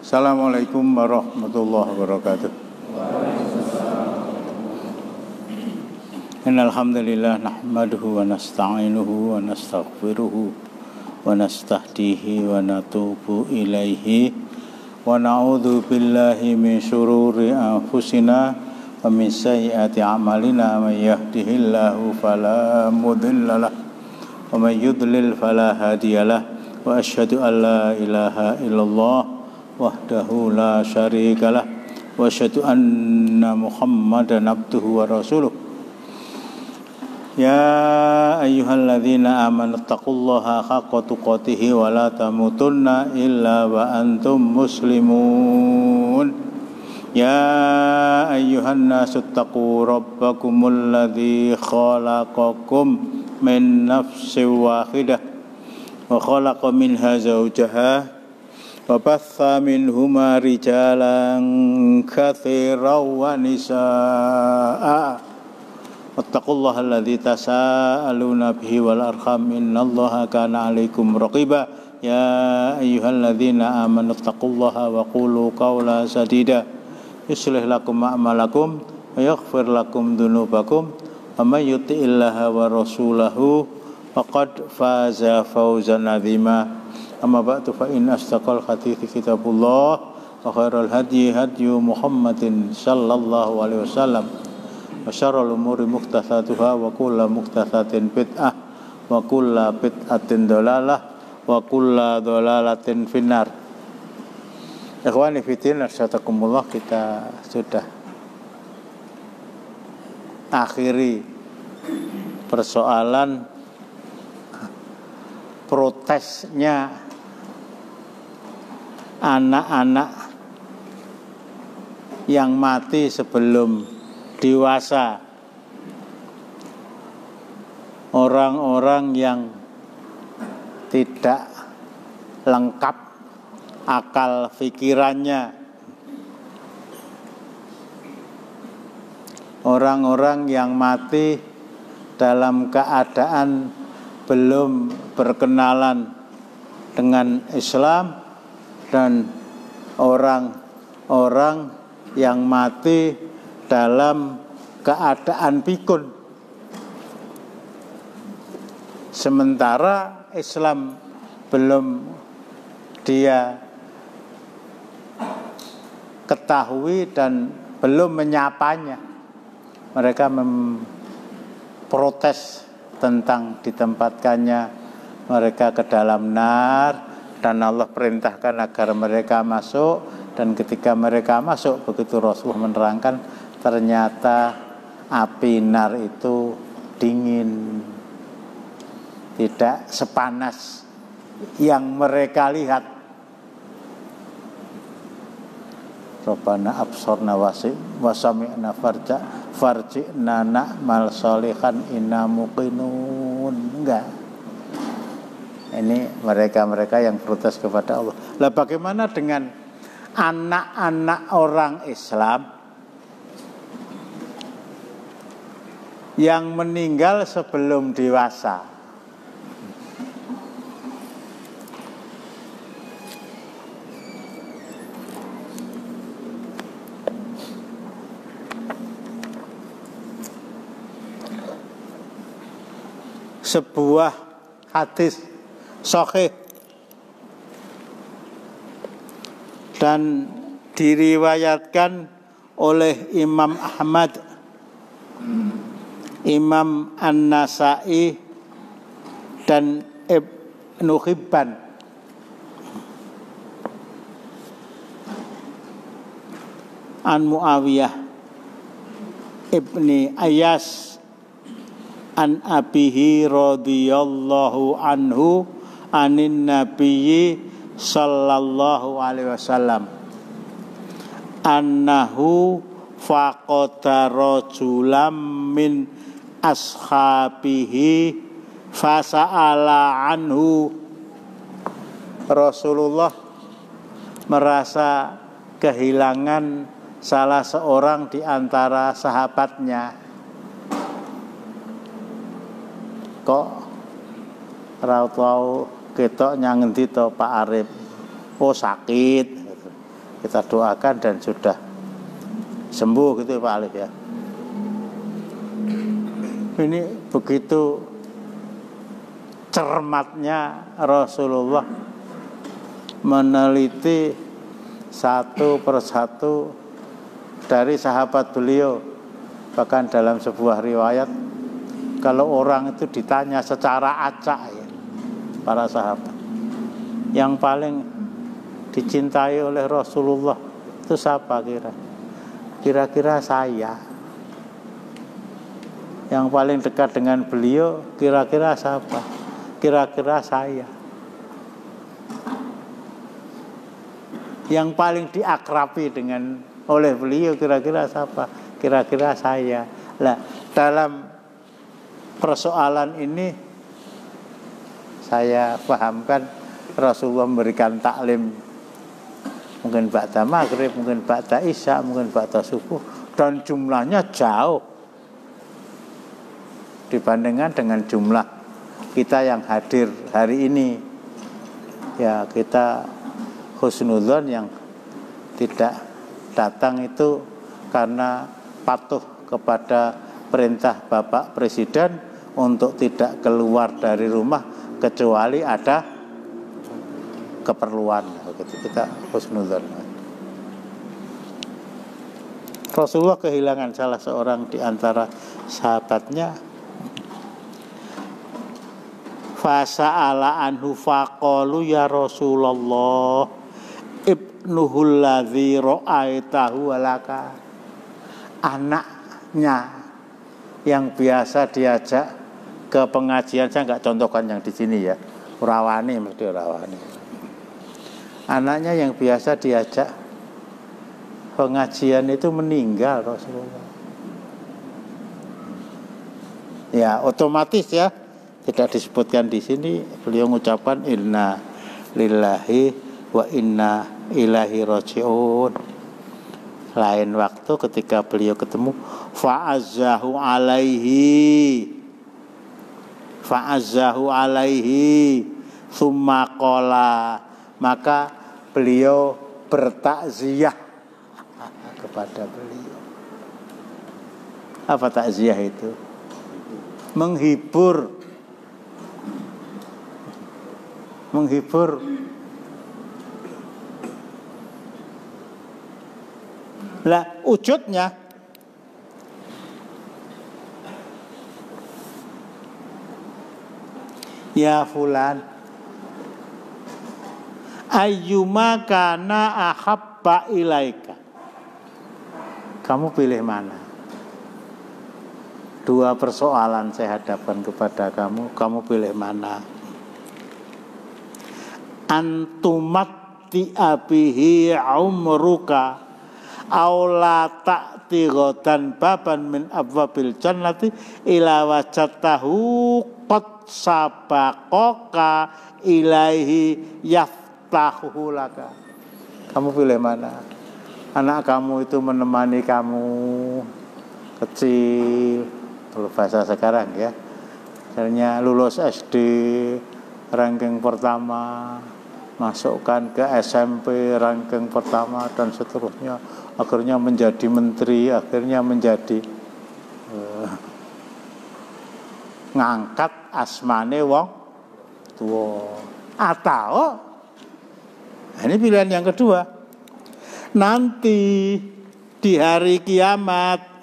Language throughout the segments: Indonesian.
Assalamualaikum warahmatullahi wabarakatuh. Innal hamdalillah nahmaduhu wa nasta'inuhu wa nastaghfiruhu wa nastahdihi wa natubu ilaihi wa na'udzu billahi min syururi anfusina wa min sayyiati a'malina may yahdihillahu fala mudhillalah wa may yudlil fala hadiyalah wa asyhadu an la ilaha illallah wahdahu la syarikalah wa asyhadu anna Muhammadan abduhu wa rasuluh. Ya ayyuhalladzina amanu taqullaha haqqa tuqatih wa la tamutunna illa wa antum muslimun. Ya ayyuhan nasu taqu rabbakumul ladzi khalaqakum min nafsin wahidah wa khalaqa minha zawjaha wa batha minhuma rijalan katsiran wa nisaa. Wattaqullaha alladzi tasaaluna bihi wal arham innallaha kana 'alaikum raqiba. Ya ayyuhalladzina amanu taqullaha wa qulu qawlan sadida yuslih lakum a'malakum wa yaghfir lakum dzunubakum wa may yuti'illaha wa rasulahu faqad faza fawzan 'azima. Amma ba'du fa inna asdaqal hadithi kitabullah wa khairal hadyi hadyu Muhammadin sallallahu alaihi wasallam wa syarrul umuri muhdatsatuha wa kullu muhdatsatin bid'ah wa kullu bid'atin dhalalah wa kullu dhalalatin finnar. Ikhwani fillah asyhadakumullah, kita sudah akhiri persoalan protesnya anak-anak yang mati sebelum dewasa, orang-orang yang tidak lengkap akal pikirannya, orang-orang yang mati dalam keadaan belum berkenalan dengan Islam, dan orang-orang yang mati dalam keadaan pikun. Sementara Islam belum dia ketahui dan belum menyapanya, mereka memprotes tentang ditempatkannya mereka ke dalam nar, dan Allah perintahkan agar mereka masuk. Dan ketika mereka masuk, begitu Rasulullah menerangkan, ternyata api nar itu dingin, tidak sepanas yang mereka lihat. Rabbana absorna wasami'na farji'na na'mal sholihan inna muqinun. Enggak. Ini mereka-mereka yang protes kepada Allah. Lah bagaimana dengan anak-anak orang Islam yang meninggal sebelum dewasa? Sebuah hadis sahih dan diriwayatkan oleh Imam Ahmad, Imam An-Nasa'i dan Ibnu Hibban an Muawiyah ibni Ayas an abihi radhiyallahu anhu anin nabiyyi sallallahu alaihi wasallam annahu faqada rajulam min ashabihi fasa'ala anhu. Rasulullah merasa kehilangan salah seorang di antara sahabatnya. Kok ra tau ketok nyang ngendi to Pak Arif? Oh sakit. kita doakan dan sudah sembuh gitu ya Pak Alif ya. Ini begitu cermatnya Rasulullah meneliti satu persatu dari sahabat beliau. Bahkan dalam sebuah riwayat, kalau orang itu ditanya secara acak ya, para sahabat, yang paling dicintai oleh Rasulullah itu siapa kira-kira saya. Yang paling dekat dengan beliau kira-kira siapa? Kira-kira saya. Yang paling diakrabi oleh beliau kira-kira siapa? Kira-kira saya. Nah, dalam persoalan ini saya pahamkan Rasulullah memberikan taklim mungkin ba'da maghrib, mungkin ba'da isya, mungkin ba'da subuh, dan jumlahnya jauh dibandingkan dengan jumlah kita yang hadir hari ini. Ya, kita husnudzon yang tidak datang itu karena patuh kepada perintah Bapak Presiden untuk tidak keluar dari rumah kecuali ada keperluan. Begitu kita husnudzon. Rasulullah kehilangan salah seorang di antara sahabatnya. Fasa'ala anhu faqalu ya Rasulullah ibnuhul ladzi ra'aitahu walaka. Anaknya yang biasa diajak ke pengajian, saya enggak contohkan yang di sini ya. Rawani mesti rawani. Anaknya yang biasa diajak pengajian itu meninggal Rasulullah. Ya, otomatis ya. Tidak disebutkan di sini, beliau mengucapkan inna lillahi wa inna ilaihi raji'un. Lain waktu ketika beliau ketemu fa'azzahu alaihi summa qala, maka beliau bertakziah kepada beliau. Apa takziah itu? Menghibur. Lah wujudnya ya fulan ayyuma kana ahabba ilaika, kamu pilih mana? Dua persoalan saya hadapkan kepada kamu pilih mana? Antumati abihi umruka aula ta'ti ghadan baban min abwabil jannati ila wajatahu qad sabaqaka ilaihi yaftahu laka. Kamu pilih mana? Anak kamu itu menemani kamu kecil, kalau bahasa sekarang ya, misalnya lulus SD ranking pertama, masukkan ke SMP ranking pertama dan seterusnya, akhirnya menjadi menteri, akhirnya menjadi ngangkat asmane wong tua. Atau ini pilihan yang kedua, nanti di hari kiamat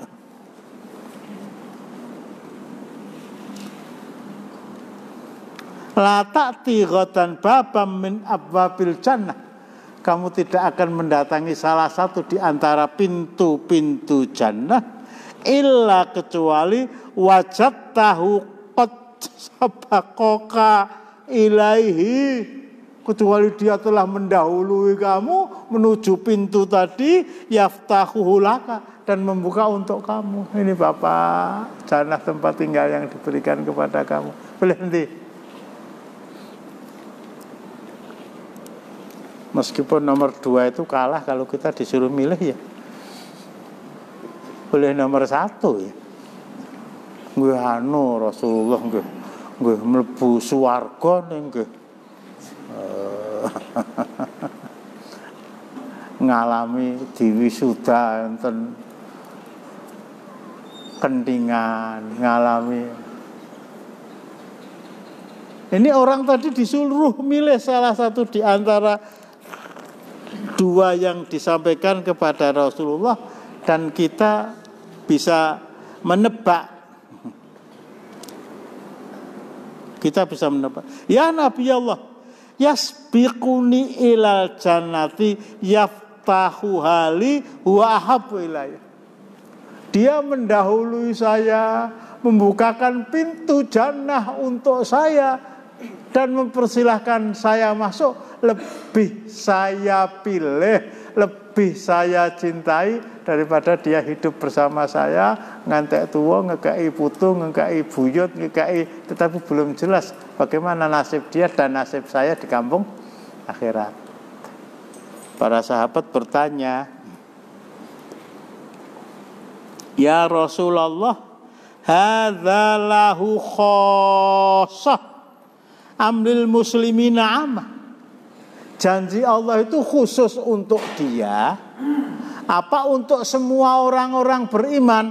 la ta'ti ghadan babam min abwabil jannah, kamu tidak akan mendatangi salah satu di antara pintu-pintu jannah illa kecuali wajadtahu qad sabaqaka ilaihi, kecuali dia telah mendahului kamu menuju pintu tadi, yaftahu laka, dan membuka untuk kamu. Ini Bapak, jannah tempat tinggal yang diberikan kepada kamu. Boleh nanti. Meskipun nomor 2 itu kalah kalau kita disuruh milih ya. Boleh nomor 1 ya. Nggih Rasulullah nggih mlebu swarga nggih. ngalami diwisuda enten kentingan, ngalami. Ini orang tadi disuruh milih salah satu di antara dua yang disampaikan kepada Rasulullah, dan kita bisa menebak. Kita bisa menebak. Ya Nabi Allah, yasbiquni ilal jannati yaftahu hali wa ahabbu ilayya. Dia mendahului saya, membukakan pintu jannah untuk saya dan mempersilahkan saya masuk. Lebih saya pilih, lebih saya cintai daripada dia hidup bersama saya, ngantek tua, ngekei putu, ngekei buyut, ngekei, tetapi belum jelas bagaimana nasib dia dan nasib saya di kampung akhirat. Para sahabat bertanya, ya Rasulullah, hadza lahu khossah amlil muslimina amah. Janji Allah itu khusus untuk dia, apa untuk semua orang-orang beriman?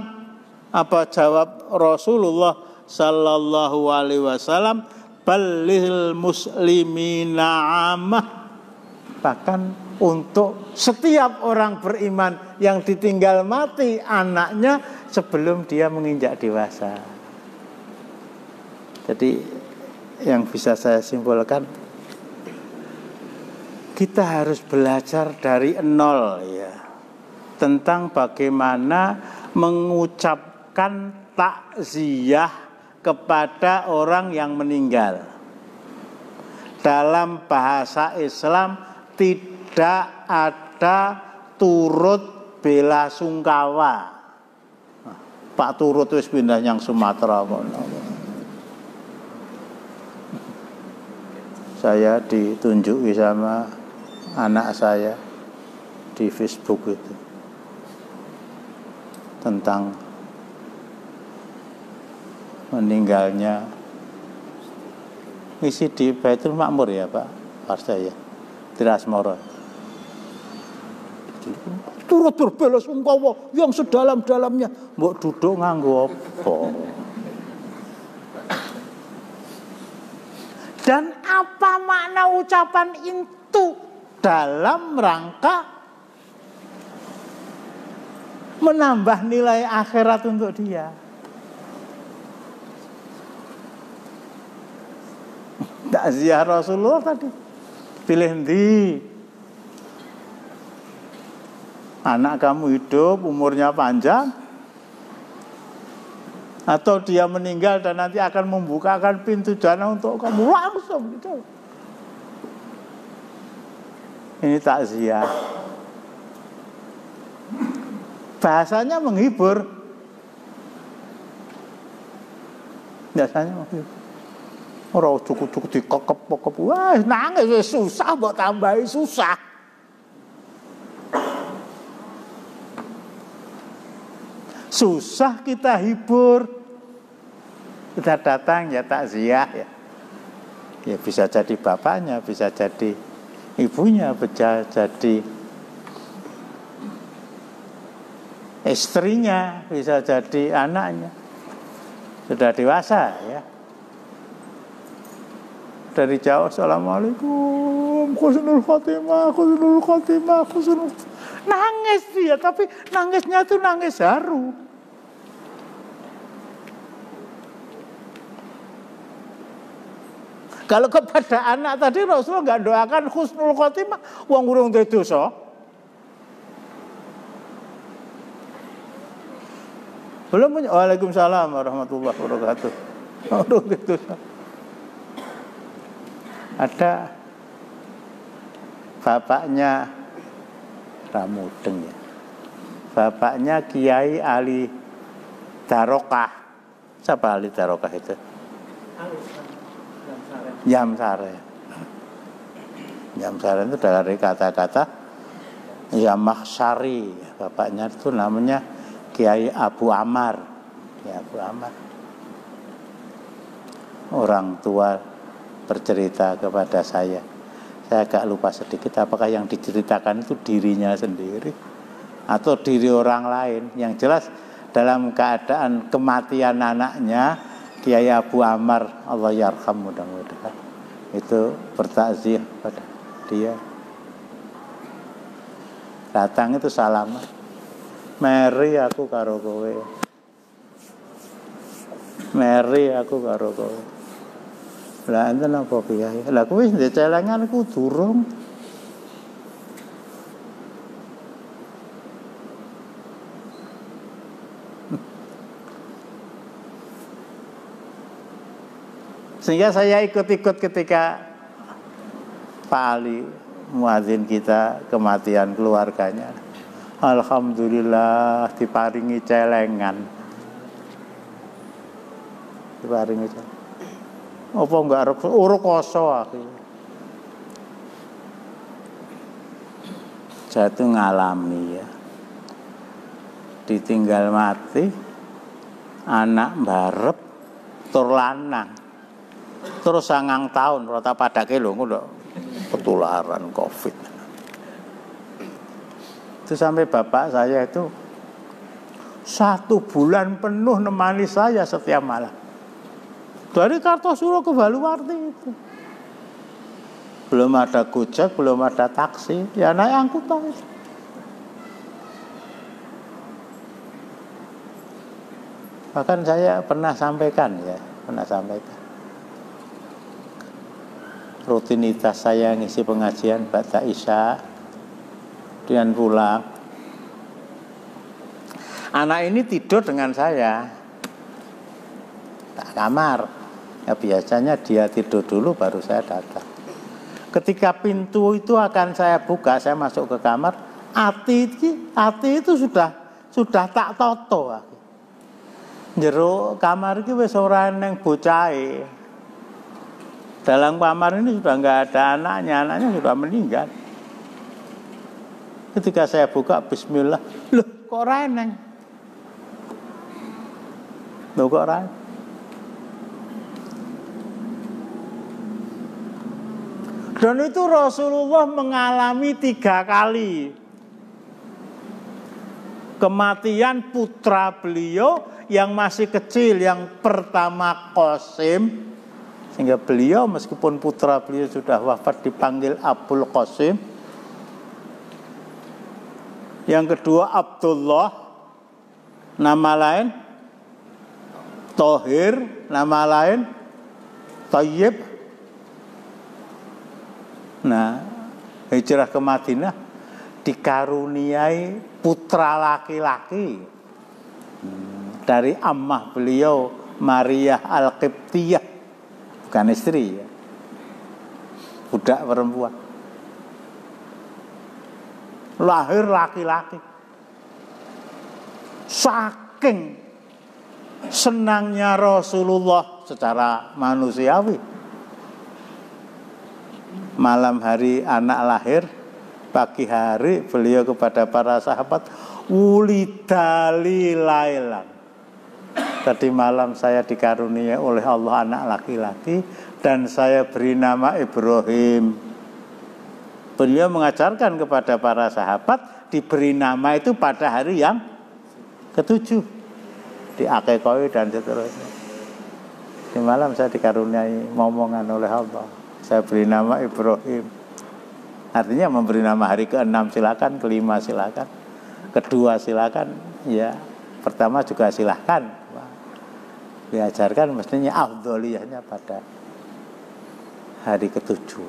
Apa jawab Rasulullah sallallahu alaihi wasallam? Balil muslimina amah. Bahkan untuk setiap orang beriman yang ditinggal mati anaknya sebelum dia menginjak dewasa. Jadi yang bisa saya simpulkan, kita harus belajar dari nol ya, tentang bagaimana mengucapkan takziah kepada orang yang meninggal. Dalam bahasa Islam tidak ada turut bela sungkawa. Pak turut wis pindah yang Sumatera. Saya ditunjuki sama anak saya di Facebook itu tentang meninggalnya, isi di Baitul Makmur ya Pak Parsa ya, di Rasmoro. Turut berbela sungkawa yang sedalam-dalamnya. Mbok duduk nganggo apa? Dan apa makna ucapan itu dalam rangka menambah nilai akhirat untuk dia? Takziah Rasulullah tadi, pilih ndi? Anak kamu hidup, umurnya panjang, atau dia meninggal dan nanti akan membukakan pintu jannah untuk kamu langsung gitu. Ini takziah. Bahasanya menghibur. Biasanya menghibur. Ora cukup-cukup dikekep-kekep. Wah, nangis susah mbok tambahi susah. Susah kita hibur. Kita datang ya takziah ya. Ya bisa jadi bapaknya, bisa jadi ibunya, bisa jadi istrinya, bisa jadi anaknya. Sudah dewasa ya. Dari jauh, assalamualaikum, khusnul khotimah, khusnul khotimah, khusnul. Nangis dia, tapi nangisnya itu nangis haru. Kalau kepada anak tadi Rasulullah nggak doakan khusnul khotimah, wong urung duwe dosa. Belum punya. Waalaikumsalam warahmatullahi wabarakatuh. Urung duwe dosa. Ada bapaknya Ramudeng ya. Bapaknya Kiai Ali Darokah. Siapa Ali Darokah itu? Yamsare. Yamsare itu dari kata-kata Yamaksari. Bapaknya itu namanya Kiai Abu Amar. Ya, Abu Amar. Orang tua bercerita kepada saya Saya agak lupa sedikit, apakah yang diceritakan itu dirinya sendiri atau diri orang lain. Yang jelas dalam keadaan kematian anaknya, Kiai Abu Ammar, Allah yarham, mudah-mudahan itu bertakziah pada dia. Datang itu salaman, meri aku karo kowe, meri aku karo kowe. Lah enten apa Kiai? Lah kowe ndek celengan ku durung. Sehingga saya ikut-ikut ketika Pak Ali muadzin kita kematian keluarganya. Alhamdulillah diparingi celengan. Diparingi celengan. Apa enggak rekoso akhirnya. Saya tuh ngalami ya. Ditinggal mati anak barep tur lanang. Terus 9 tahun rata padake lho ngono ketularan Covid. Itu sampai bapak saya itu 1 bulan penuh nemani saya setiap malam. Dari Kartosuro ke Baluwarti itu. Belum ada Gojek, belum ada taksi, ya naik angkutan itu. Bahkan saya pernah sampaikan. Rutinitas saya ngisi pengajian ba'da Isya dan pulang. Anak ini tidur dengan saya tak kamar. Ya biasanya dia tidur dulu baru saya datang. Ketika pintu itu akan saya buka, saya masuk ke kamar, ati itu sudah tak toto. Jero kamar iki wis ora neng bocahe. Dalam kamar ini sudah nggak ada anaknya sudah meninggal. Ketika saya buka, Bismillah, loh kok reneng? Loh kok reneng? Dan itu Rasulullah mengalami 3 kali kematian putra beliau yang masih kecil. Yang pertama Qasim, sehingga beliau meskipun putra beliau sudah wafat dipanggil Abul Qasim. Yang kedua Abdullah, nama lain Thohir, nama lain Thayyib. Nah, hijrah ke Madinah dikaruniai putra laki-laki dari ammah beliau Maria Al-Qibtiyah. Bukan istri ya. Budak perempuan. Lahir laki-laki. Saking senangnya Rasulullah secara manusiawi. Malam hari anak lahir, pagi hari beliau kepada para sahabat, "Wulidali lailan." Tadi malam saya dikarunia oleh Allah anak laki-laki dan saya beri nama Ibrahim. Beliau mengajarkan kepada para sahabat diberi nama itu pada hari yang ke-7, di akikoi dan seterusnya. Di malam saya dikaruniai momongan oleh Allah. Saya beri nama Ibrahim. Artinya memberi nama hari ke-6 silakan, ke-5 silakan, ke-2 silakan, ya. Pertama juga silakan. Diajarkan mestinya afdholiyahnya pada hari ke-7.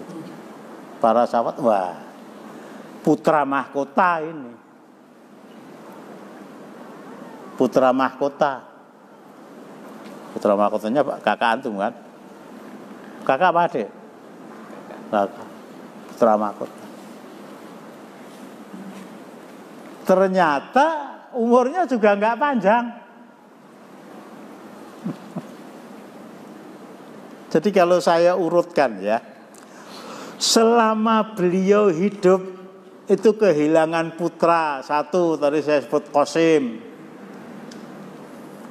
Para sahabat, wah, putra mahkota ini. Putra mahkota. Putra mahkotanya kakak antum kan? Kakak apa adik? Kakak. Putra mahkota. Ternyata umurnya juga nggak panjang. Jadi kalau saya urutkan ya, selama beliau hidup itu kehilangan putra. 1 tadi saya sebut Qasim,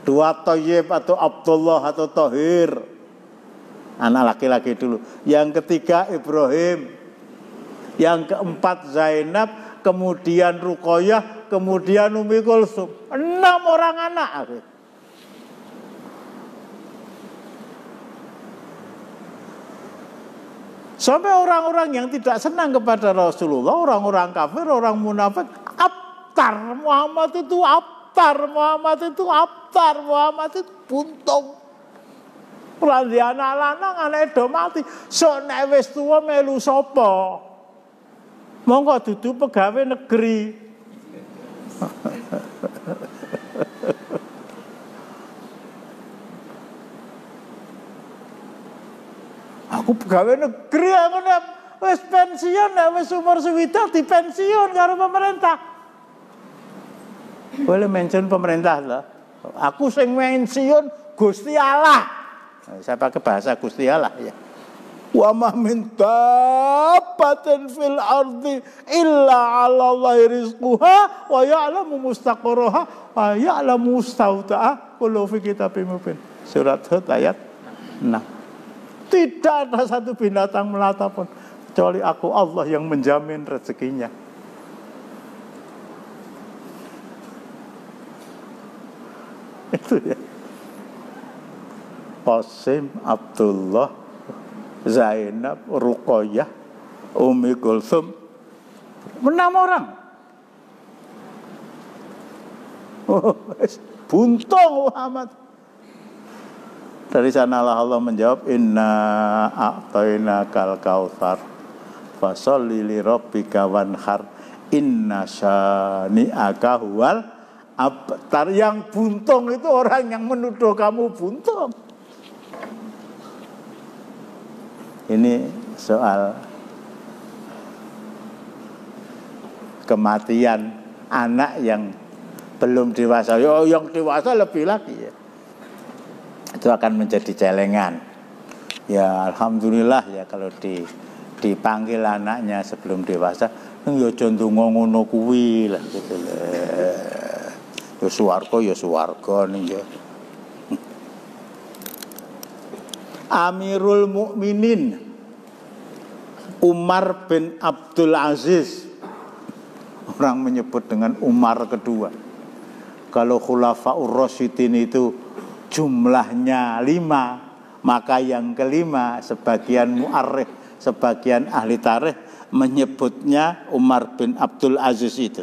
2 Thayyib atau Abdullah atau Thohir, anak laki-laki dulu. Yang ketiga Ibrahim. Yang keempat Zainab, kemudian Ruqayyah, kemudian Ummi Kulsum. 6 orang anak. Sampai orang-orang yang tidak senang kepada Rasulullah, orang-orang kafir, orang munafik, abtar Muhammad itu abtar, Muhammad itu abtar, Muhammad itu buntung. Randi anak lanang anak do mati, sok nek wis tuwa melu sapa? Monggo dudu pegawai negeri. Aku pegawai negeri, aku wis pensiun, wis umur suwida dipensiun karo pemerintah. Boleh mention pemerintah lah. Aku sing pensiun Gusti Allah. Nah, saya pakai bahasa Gusti Allah ya. Wa ma min dabbatin fil ardi illa 'ala Allahi rizquha wa ya'lamu mustaqarraha wa ya'lamu mustawda'aha kullu fi kitabim mubin. Surat Hud ayat 6. Tidak ada satu binatang melata pun kecuali aku Allah yang menjamin rezekinya. Itu ya. Qasim, Abdullah, Zainab, Ruqayyah, Ummi Kulsum, 6 orang. Buntung Muhammad. Dari sanalah Allah menjawab, Inna a'tainakal kautsar fasholli li rabbika wanhar inna syani'aka huwal abtar. Yang buntung itu orang yang menuduh kamu buntung. Ini soal kematian anak yang belum dewasa. Yang dewasa lebih lagi ya. Itu akan menjadi celengan. Ya alhamdulillah ya kalau dipanggil anaknya sebelum dewasa, ya contoh ngono kuwi lah gitu lah. Ya swarga ning ya. Amirul Mukminin Umar bin Abdul Aziz. Orang menyebut dengan Umar kedua. Kalau Khulafaur Rasyidin itu jumlahnya 5, maka yang kelima sebagian mu'arrikh, sebagian ahli tarikh menyebutnya Umar bin Abdul Aziz itu.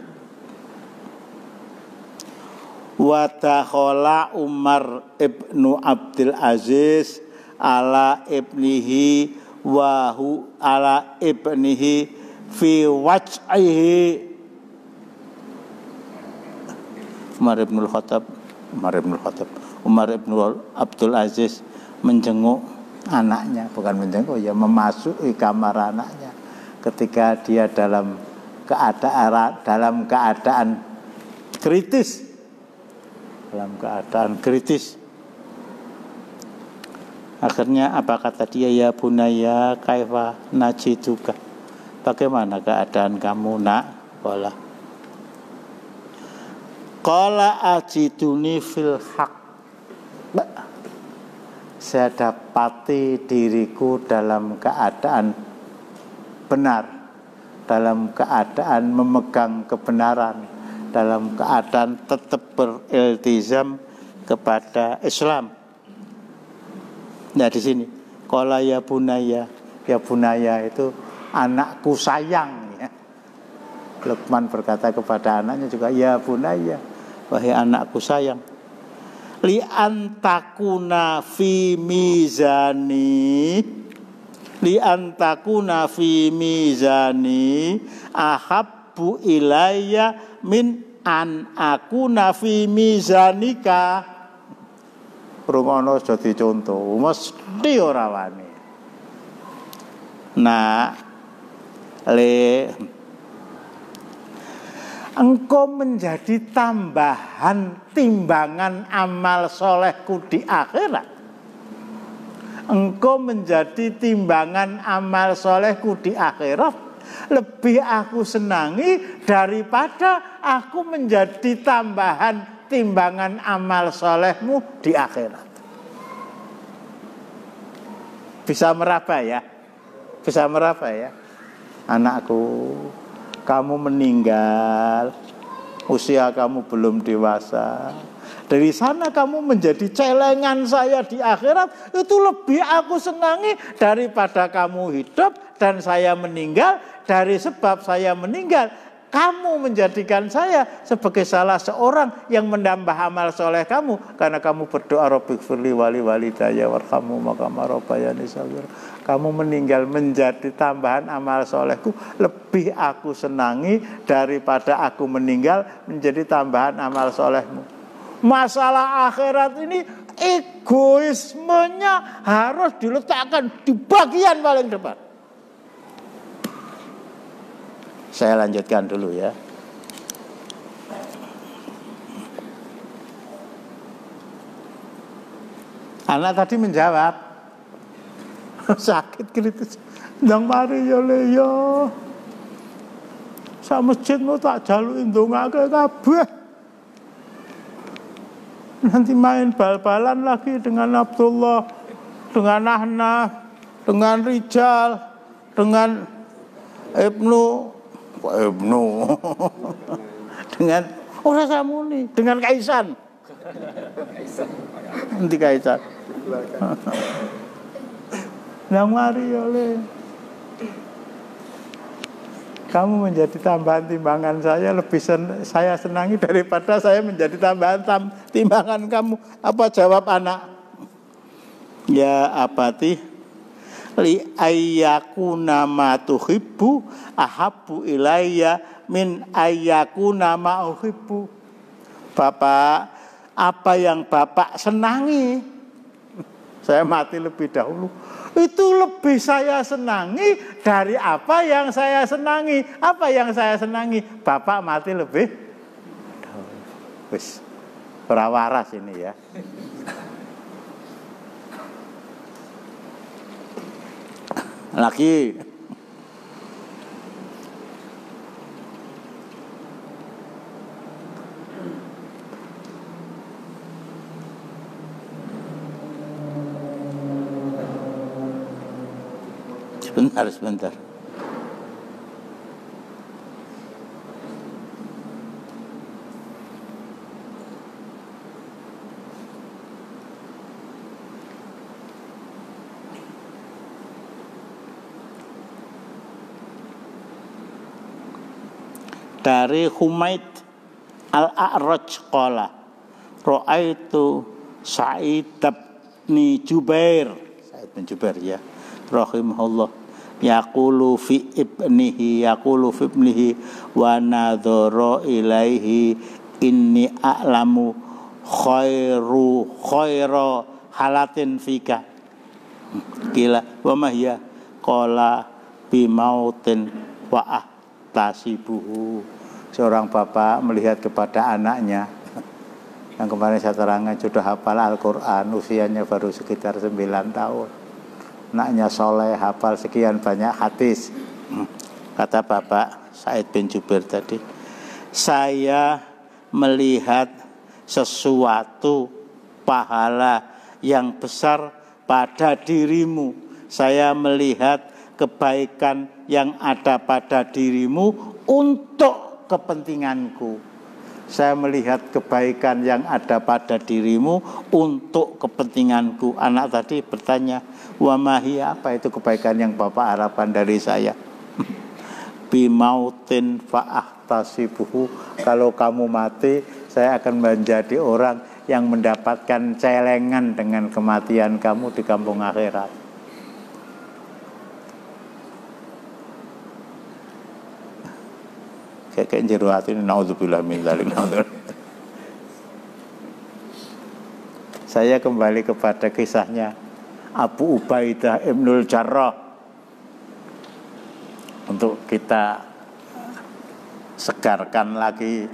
Wa takhala Umar ibnu Abdul Aziz ala ibnihi wa hu ala ibnihi fi waj'ihi. Umar ibn Abdul Aziz menjenguk anaknya, bukan menjenguk ya, memasuki kamar anaknya ketika dia dalam keadaan kritis. Akhirnya apa kata dia? Ya bunaya kaifa najituka. Bagaimana keadaan kamu nak? Qala ajiduni fil haq. Saya dapati diriku dalam keadaan benar, dalam keadaan memegang kebenaran, dalam keadaan tetap beriltizam kepada Islam. Nah di sini qala ya bunaya itu anakku sayang ya. Luqman berkata kepada anaknya juga ya bunaya, wahai anakku sayang. Li antakuna fi mizani ahabbu ilayya min an akuna fi mizanika. Rungono jadi contoh, mesti ora wani. Nah, engkau menjadi tambahan timbangan amal solehku di akhirat. Engkau menjadi timbangan amal solehku di akhirat. Lebih aku senangi daripada aku menjadi tambahan timbangan amal solehmu di akhirat. Bisa meraba ya? anakku, kamu meninggal, usia kamu belum dewasa. Dari sana kamu menjadi celengan saya di akhirat. Itu lebih aku senangi daripada kamu hidup dan saya meninggal. Dari sebab saya meninggal, kamu menjadikan saya sebagai salah seorang yang menambah amal soleh kamu. Karena kamu berdoa, Rabbighfirli wali walidayya warhamhuma kama rabbayani shaghira. Kamu meninggal menjadi tambahan amal solehku. Lebih aku senangi daripada aku meninggal menjadi tambahan amal solehmu. Masalah akhirat ini egoismenya harus diletakkan di bagian paling depan. Saya lanjutkan dulu ya. Anak tadi menjawab, sakit kritis. Ndang mari ya le ya. Sak masjidmu tak jaluki ndongake kabeh. Nanti main bal-balan lagi dengan Abdullah, dengan Ahnaf, dengan Rijal, dengan Ibnu dengan Ora Samuni, dengan Kaisan. Nanti Kaisan. Nang mari oleh kamu menjadi tambahan timbangan saya, lebih saya senangi daripada saya menjadi tambahan timbangan kamu. Apa jawab anak? Ya abati, li ayyakuna ma tuhibbu ahabbu ilayya min ayyakuna ma uhibbu. Bapak, apa yang Bapak senangi, saya mati lebih dahulu. Itu lebih saya senangi dari apa yang saya senangi. Apa yang saya senangi? Bapak mati lebih dahulu. Wis, ora waras ini ya. Lagi sebentar. Dari Humaid Al-A'raj qala ra'aitu Sa'id bin Jubair ya rahimahullah yaqulu fi ibnihi wa nadhara ilaihi inni a'lamu khaira halatin fika kila wa mahya qala bimautin wa ahtasibuhu. Seorang bapak melihat kepada anaknya yang kemarin saya terangkan sudah hafal Al-Quran, usianya baru sekitar 9 tahun. Anaknya soleh, hafal sekian banyak hadis. Kata Bapak Sa'id bin Jubair tadi, saya melihat sesuatu pahala yang besar pada dirimu. Saya melihat kebaikan yang ada pada dirimu untuk kepentinganku. Saya melihat kebaikan yang ada pada dirimu untuk kepentinganku. Anak tadi bertanya, wa mahi, apa itu kebaikan yang Bapak harapkan dari saya? Bimautin fa'ahtasibuhu, kalau kamu mati saya akan menjadi orang yang mendapatkan celengan dengan kematian kamu di kampung akhirat. Kayak jero atine naudzubillah min dzalik. Saya kembali kepada kisahnya Abu Ubaidah Ibnul Jarrah untuk kita segarkan lagi.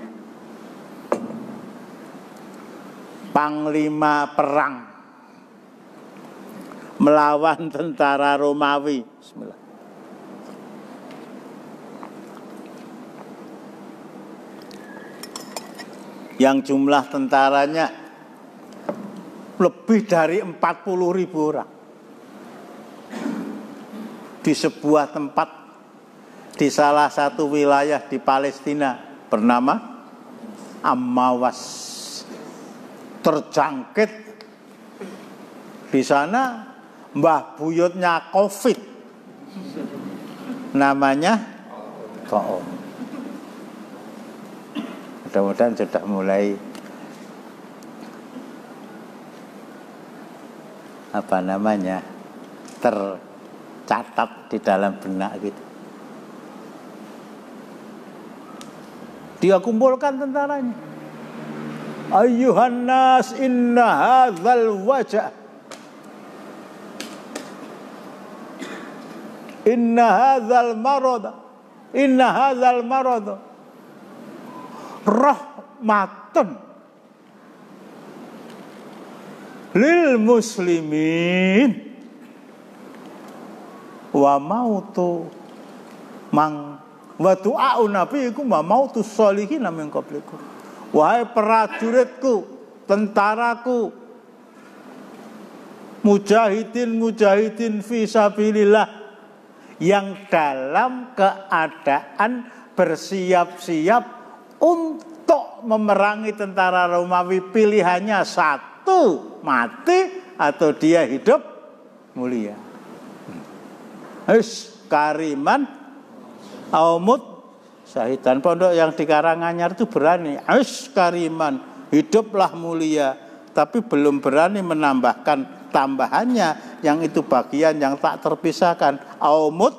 Panglima perang melawan tentara Romawi. Bismillah. Yang jumlah tentaranya lebih dari 40.000 orang. Di sebuah tempat di salah satu wilayah di Palestina bernama Ammawas, terjangkit di sana mbah buyutnya COVID, namanya Taun. Mudah-mudahan sudah mulai tercatat di dalam benak gitu. Dia kumpulkan tentaranya. Ayyuhan nas inna hadzal wajah, inna hadzal marad rahmatun lil muslimin wa mautu mang wa du'a'u nabiikum wa mautus sholihin min qablikum. Wahai prajuritku, tentaraku, mujahidin fi sabilillah yang dalam keadaan bersiap-siap untuk memerangi tentara Romawi, pilihannya satu, mati atau dia hidup mulia. Kariman aumut syahidan. Pondok yang di Karanganyar itu berani, kariman, hiduplah mulia, tapi belum berani menambahkan tambahannya yang itu bagian yang tak terpisahkan, aumut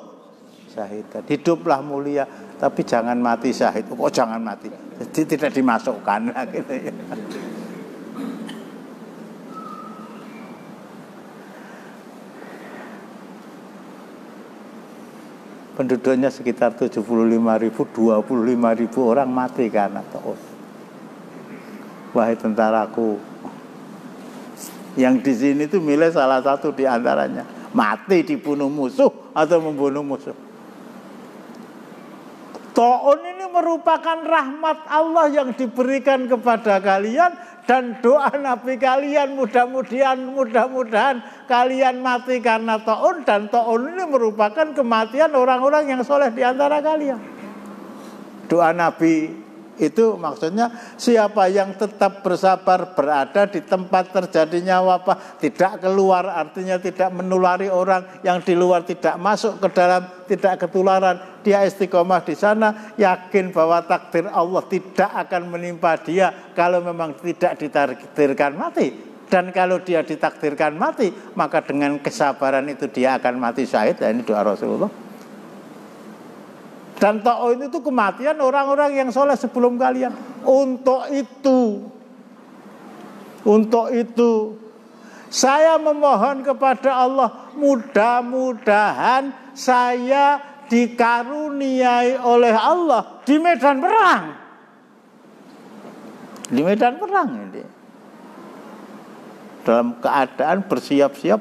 syahidan, hiduplah mulia tapi jangan mati syahid. Oh jangan mati, jadi tidak dimasukkan gitu ya. Penduduknya sekitar 75.000, 25.000 orang mati karena Taun. Wahai tentaraku, yang di sini itu milih salah satu di antaranya, mati dibunuh musuh atau membunuh musuh. Taun ini merupakan rahmat Allah yang diberikan kepada kalian dan doa Nabi kalian, mudah-mudahan kalian mati karena Taun, dan Taun ini merupakan kematian orang-orang yang soleh di antara kalian. Doa Nabi itu maksudnya siapa yang tetap bersabar berada di tempat terjadinya wabah, tidak keluar, artinya tidak menulari orang yang di luar, tidak masuk ke dalam, tidak ketularan, dia istiqomah di sana, yakin bahwa takdir Allah tidak akan menimpa dia kalau memang tidak ditakdirkan mati. Dan kalau dia ditakdirkan mati, maka dengan kesabaran itu dia akan mati syahid. Dan ini doa Rasulullah. Dan Taun itu kematian orang-orang yang soleh sebelum kalian. Untuk itu saya memohon kepada Allah, mudah-mudahan saya dikaruniai oleh Allah di medan perang. Di medan perang ini, dalam keadaan bersiap-siap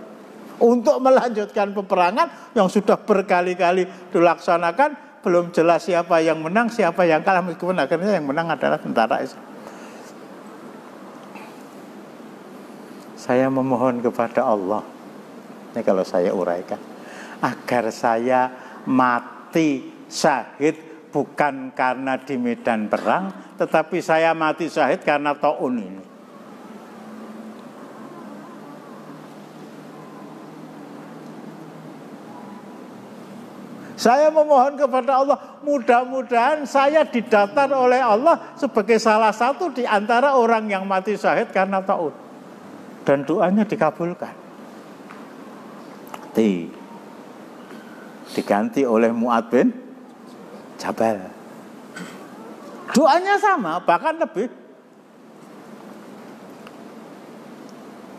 untuk melanjutkan peperangan yang sudah berkali-kali dilaksanakan. Belum jelas siapa yang menang, siapa yang kalah, meskipun akhirnya yang menang adalah tentara Islam. Saya memohon kepada Allah, ini kalau saya uraikan, agar saya mati syahid bukan karena di medan perang, tetapi saya mati syahid karena Taun ini. Saya memohon kepada Allah, mudah-mudahan saya didaftar oleh Allah sebagai salah satu di antara orang yang mati syahid karena Taun. Dan doanya dikabulkan. Diganti oleh Mu'adz bin Jabal. Doanya sama, bahkan lebih.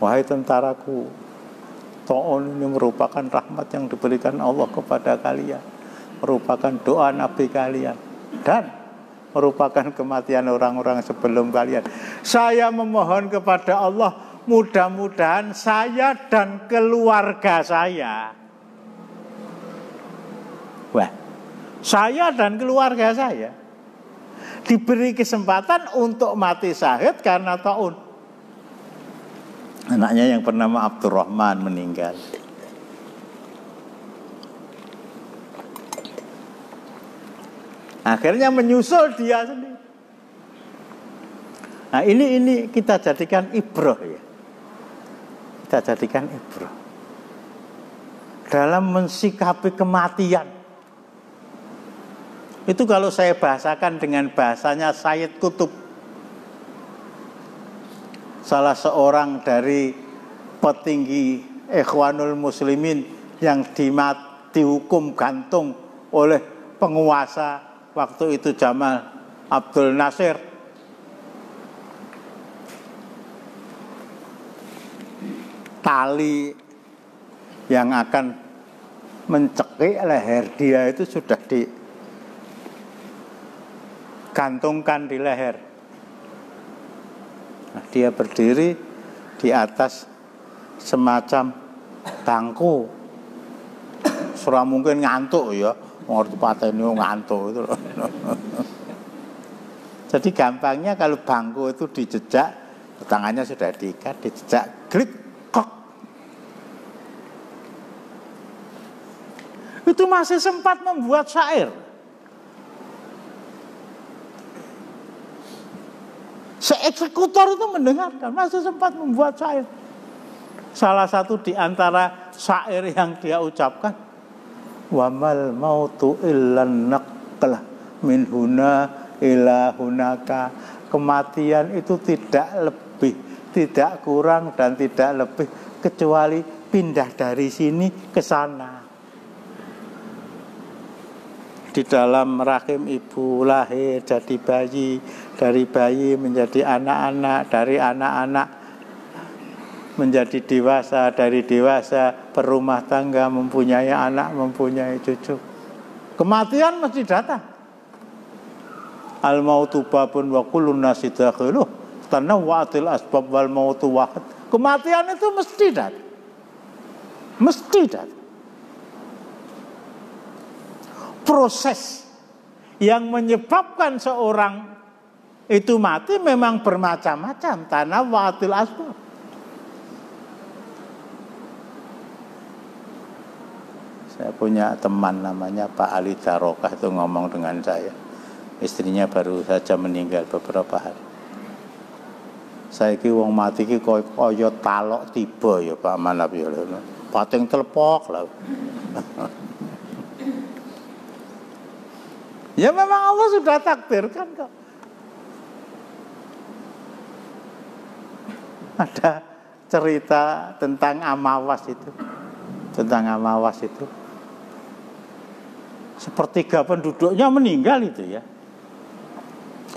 Wahai tentaraku, Taun ini merupakan rahmat yang diberikan Allah kepada kalian, merupakan doa Nabi kalian, dan merupakan kematian orang-orang sebelum kalian. Saya memohon kepada Allah, mudah-mudahan saya dan keluarga saya, saya dan keluarga saya diberi kesempatan untuk mati syahid karena Taun. Anaknya yang bernama Abdurrahman meninggal. Akhirnya menyusul dia sendiri. Nah ini kita jadikan ibrah ya. Kita jadikan ibrah dalam mensikapi kematian. Itu kalau saya bahasakan dengan bahasanya Sayyid Qutb, salah seorang dari petinggi Ikhwanul Muslimin yang dihukum gantung oleh penguasa waktu itu Jamal Abdul Nasir. Tali yang akan mencekik leher dia itu sudah digantungkan di leher. Nah, dia berdiri di atas semacam bangku. Surah mungkin ngantuk ya, ngerti pateni ngantuk itu. Jadi gampangnya kalau bangku itu dijejak, tangannya sudah diikat, dijejak, klik, kok. Itu masih sempat membuat syair. Seeksekutor itu mendengarkan, masih sempat membuat syair. Salah satu di antara syair yang dia ucapkan, wamal mautu illan naqlah min huna ila hunaka. Kematian itu tidak lebih, tidak kurang dan tidak lebih kecuali pindah dari sini ke sana. Di dalam rahim ibu lahir jadi bayi, dari bayi menjadi anak-anak, dari anak-anak menjadi dewasa, dari dewasa berumah tangga, mempunyai anak, mempunyai cucu. Kematian mesti datang. Al mautu babun wa kullun nasi dakhiluh tanawwa'atil asbab wal mautu wahid. Kematian itu mesti datang. Mesti datang. Proses yang menyebabkan seorang itu mati memang bermacam-macam. Tanawwa'atil asbab. Saya punya teman namanya Pak Ali Darokah itu ngomong dengan saya. Istrinya baru saja meninggal beberapa hari. Saiki wong mati ki kaya talok tiba ya Pak Manap ya. Pating telepok lah. Ya memang Allah sudah takdirkan kok. Ada cerita tentang Amawas itu. Tentang Amawas itu. Sepertiga penduduknya meninggal itu ya.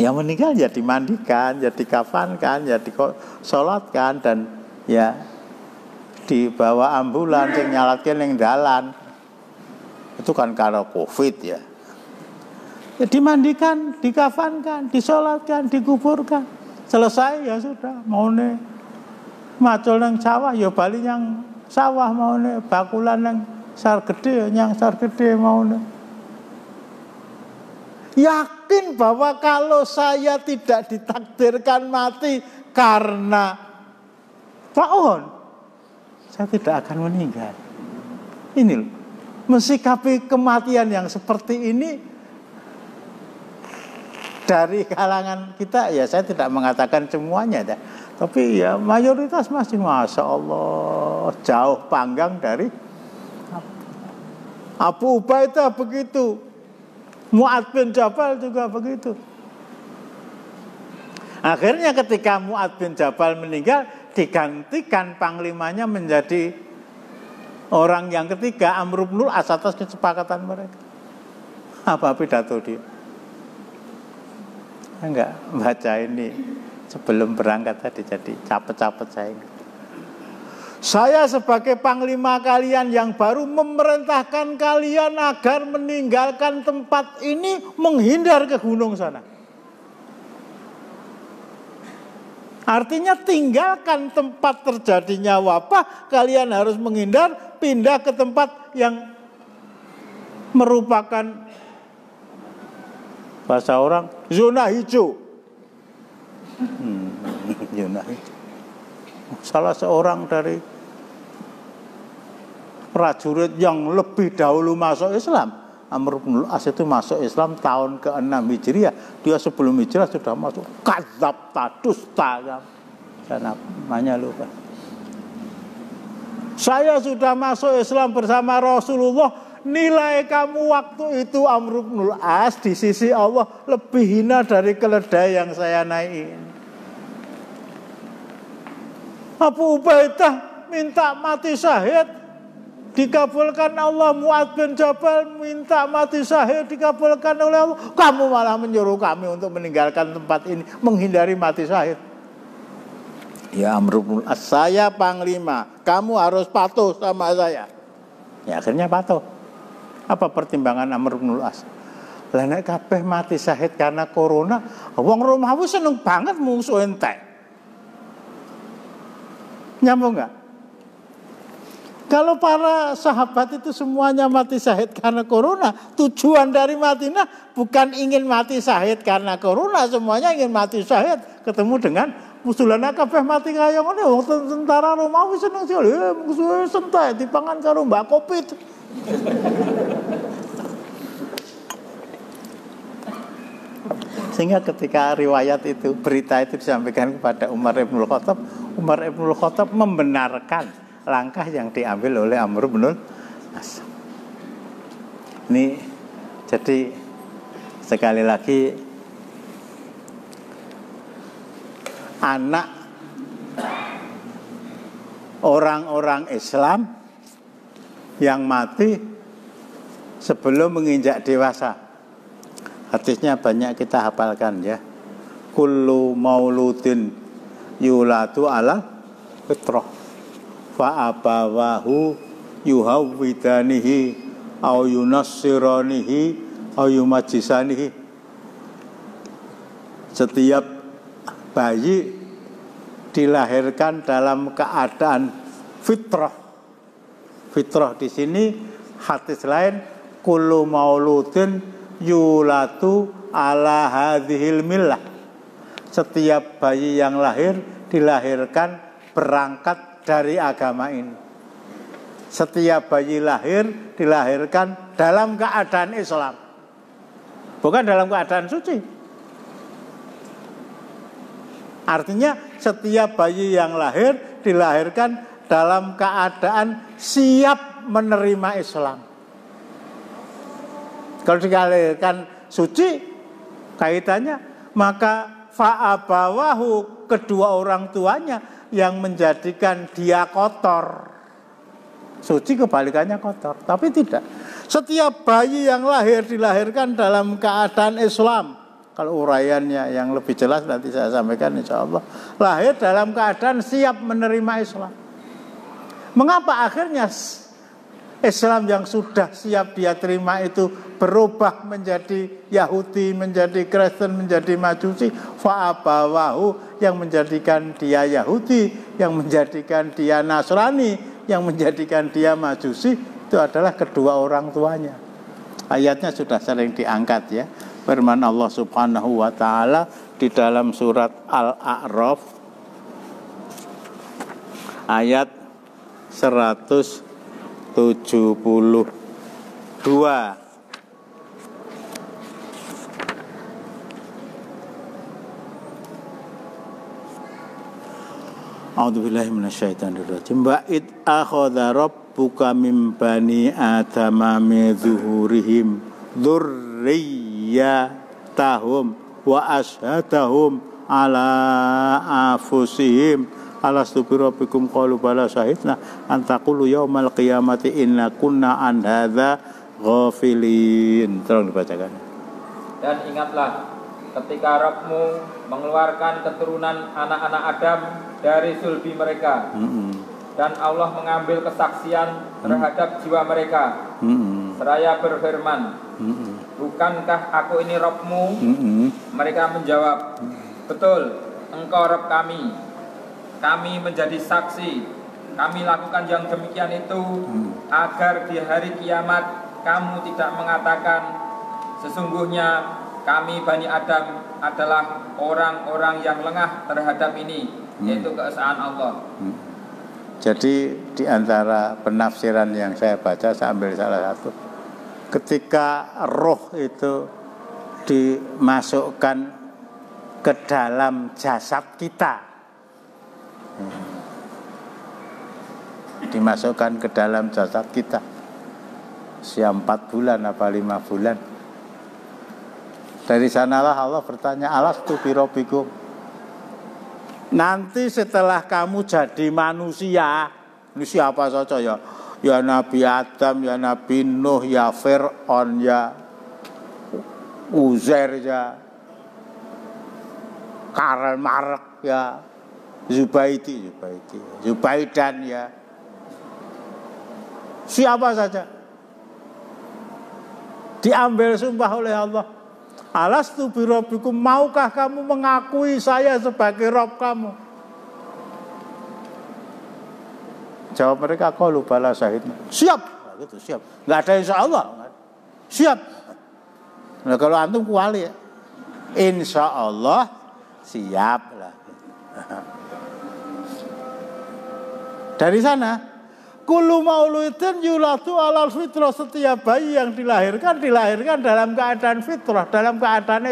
Yang meninggal ya dimandikan, ya dikafankan, ya disolatkan dan ya dibawa ambulans yang nyalatkan yang dalan. Itu kan karena Covid ya. Ya dimandikan, dikafankan, disolatkan, dikuburkan. Selesai ya sudah, maune macul nang sawah ya bali yang sawah maune, bakulan nang sar gede yang sar gede maune. Yakin bahwa kalau saya tidak ditakdirkan mati karena taun, saya tidak akan meninggal. Ini loh, mensikapi kematian yang seperti ini dari kalangan kita, ya saya tidak mengatakan semuanya ya, tapi ya mayoritas masih Masya Allah jauh panggang dari Abu Ubaidah begitu, Mu'ad bin Jabal juga begitu. Akhirnya ketika Mu'ad bin Jabal meninggal, digantikan panglimanya menjadi orang yang ketiga, Amr bin As, atas kesepakatan mereka. Apa pidato dia? Enggak baca ini sebelum berangkat tadi, jadi capek-capek saya. Saya sebagai panglima kalian yang baru memerintahkan kalian agar meninggalkan tempat ini, menghindar ke gunung sana. Artinya tinggalkan tempat terjadinya wabah, kalian harus menghindar, pindah ke tempat yang merupakan bahasa orang zona hijau. Zona hijau. Salah seorang dari prajurit yang lebih dahulu masuk Islam, Amr bin Al-As itu masuk Islam tahun ke-6 Hijriah. Dia sebelum Hijrah sudah masuk. Kadzab dusta. Saya namanya lupa. Saya sudah masuk Islam bersama Rasulullah. Nilai kamu waktu itu Amr bin Al-As di sisi Allah lebih hina dari keledai yang saya naikin. Abu Ubaidah minta mati syahid, dikabulkan Allah. Mu'adz bin Jabal minta mati syahid, dikabulkan oleh Allah. Kamu malah menyuruh kami untuk meninggalkan tempat ini, menghindari mati syahid. Ya Amr bin Al-As, saya panglima, kamu harus patuh sama saya. Ya akhirnya patuh. Apa pertimbangan Amr bin Al-As? Lah nek kabeh mati syahid karena corona, wong Romawi seneng banget musuh entek. Nyambung nggak? Kalau para sahabat itu semuanya mati syahid karena corona, tujuan dari Madinah bukan ingin mati syahid karena corona, semuanya ingin mati syahid ketemu dengan musulana kabeh mati kaya ngene. Wong tentara Romawi seneng sekali, musuhe sentai dipangan karo Mbak Covid. Sehingga ketika riwayat itu, berita itu disampaikan kepada Umar ibn Khattab, Umar ibn Khattab membenarkan langkah yang diambil oleh Amr bin Al-As. Ini jadi sekali lagi anak orang-orang Islam yang mati sebelum menginjak dewasa. Hadisnya banyak kita hafalkan ya. Kullu mauludin yulatu ala fitrah fa abawahu yuhawwidanihi au yunassiranihi au yumajjisanihi. Setiap bayi dilahirkan dalam keadaan fitrah. Fitrah di sini hadis lain kullu mauludin yulatu ala hadhil millah. Setiap bayi yang lahir dilahirkan berangkat dari agama ini. Setiap bayi lahir dilahirkan dalam keadaan Islam, bukan dalam keadaan suci. Artinya setiap bayi yang lahir dilahirkan dalam keadaan siap menerima Islam. Kalau dilahirkan suci, kaitannya maka fa'abawahu, kedua orang tuanya yang menjadikan dia kotor. Suci kebalikannya kotor, tapi tidak. Setiap bayi yang lahir dilahirkan dalam keadaan Islam. Kalau uraiannya yang lebih jelas nanti saya sampaikan insya Allah. Lahir dalam keadaan siap menerima Islam. Mengapa akhirnya Islam yang sudah siap dia terima itu berubah menjadi Yahudi, menjadi Kristen, menjadi Majusi? Fa'abawahu, yang menjadikan dia Yahudi, yang menjadikan dia Nasrani, yang menjadikan dia Majusi, itu adalah kedua orang tuanya. Ayatnya sudah sering diangkat ya. Firman Allah Subhanahu wa taala di dalam surat Al-A'raf ayat 172. A'udzubillahi minasyaitonirrajim. Wa id akhadha rabbuka min bani adama min zuhurihim dzurriyyatahum wa ashhadahum ala anfusihim alastu bi rabbikum qalu bala syahidna an taqulu yaumal qiyamati inna kunna an hadza ghafilin. Tolong dibacakan. Dan ingatlah ketika Rabb-Mu mengeluarkan keturunan anak-anak Adam dari sulbi mereka, dan Allah mengambil kesaksian terhadap jiwa mereka, seraya berfirman, bukankah aku ini Rabb-Mu? Mereka menjawab, betul, engkau Rabb kami. Kami menjadi saksi. Kami lakukan yang demikian itu agar di hari kiamat kamu tidak mengatakan sesungguhnya kami Bani Adam adalah orang-orang yang lengah terhadap ini, yaitu keesaan Allah. Jadi di antara penafsiran yang saya baca, saya ambil salah satu. ketika roh itu dimasukkan ke dalam jasad kita, dimasukkan ke dalam jasad kita, usia 4 bulan apa 5 bulan. Dari sanalah Allah bertanya, alastu birabbikum. Nanti setelah kamu jadi manusia, ini siapa saja ya? Ya Nabi Adam, ya Nabi Nuh, ya Fir'aun, ya Uzair, ya Karl Marx, ya Zubaidan, ya siapa saja. Diambil sumpah oleh Allah. Alastu birabbikum, maukah kamu mengakui saya sebagai Rabb kamu? Jawab mereka, qalu bala syahidna. Siap. Nah, gitu, siap. Enggak ada insyaallah. Siap. Nah, kalau antum kuali ya. Insyaallah siap lah. Dari sana, kullu mauludin yuladu alal fitrah, setiap bayi yang dilahirkan dalam keadaan fitrah, dalam keadaan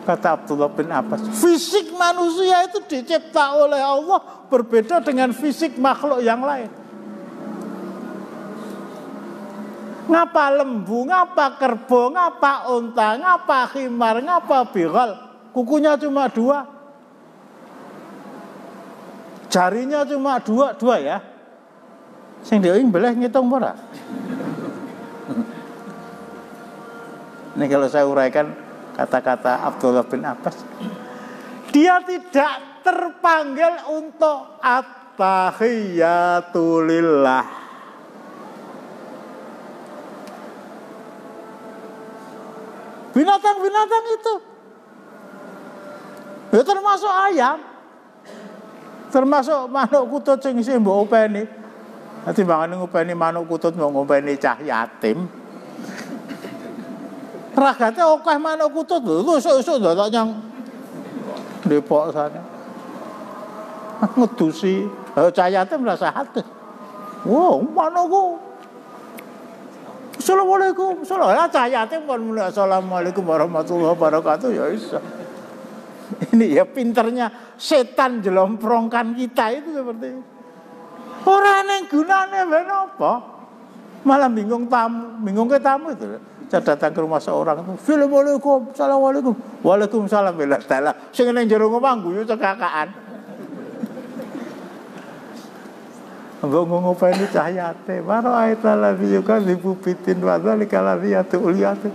kata Abdullah bin Abbas, fisik manusia itu dicipta oleh Allah berbeda dengan fisik makhluk yang lain. Ngapa lembu, ngapa kerbau, ngapa unta, ngapa khimar, ngapa bighal, kukunya cuma 2, jarinya cuma 2 ya. Sing dhewe mbelah ngitung ora? Ini kalau saya uraikan kata-kata Abdullah bin Abbas, dia tidak terpanggil untuk at-tahiyatu lillah. Binatang-binatang itu ya termasuk ayam, termasuk manuk kutut sing isih mbok openi. Nanti bangane ngopeni manuk kutut mbok ngopeni cah yatim. Ragate akeh manuk kutut lho, esuk-esuk ndak nyang Depok sana. Ngedusi cah yatim rasa hati. Wow, manukku. Assalamualaikum. Cah yatim pun muni assalamualaikum warahmatullahi wabarakatuh ya iso. Ini ya pinternya setan jelomprongkan kita itu seperti itu. Ora ning gunane ben apa? Malah bingung ke tamu itu. Saya datang ke rumah seorang itu, assalamualaikum, assalamualaikum, waalaikumsalam, bila taala. Sing ning jero ngomong guyu cekakaan. Ngomong apa ini cahyate? Maro aital ladzi yukadzibu bitin wa dzalika ladzi yatu'liyatu.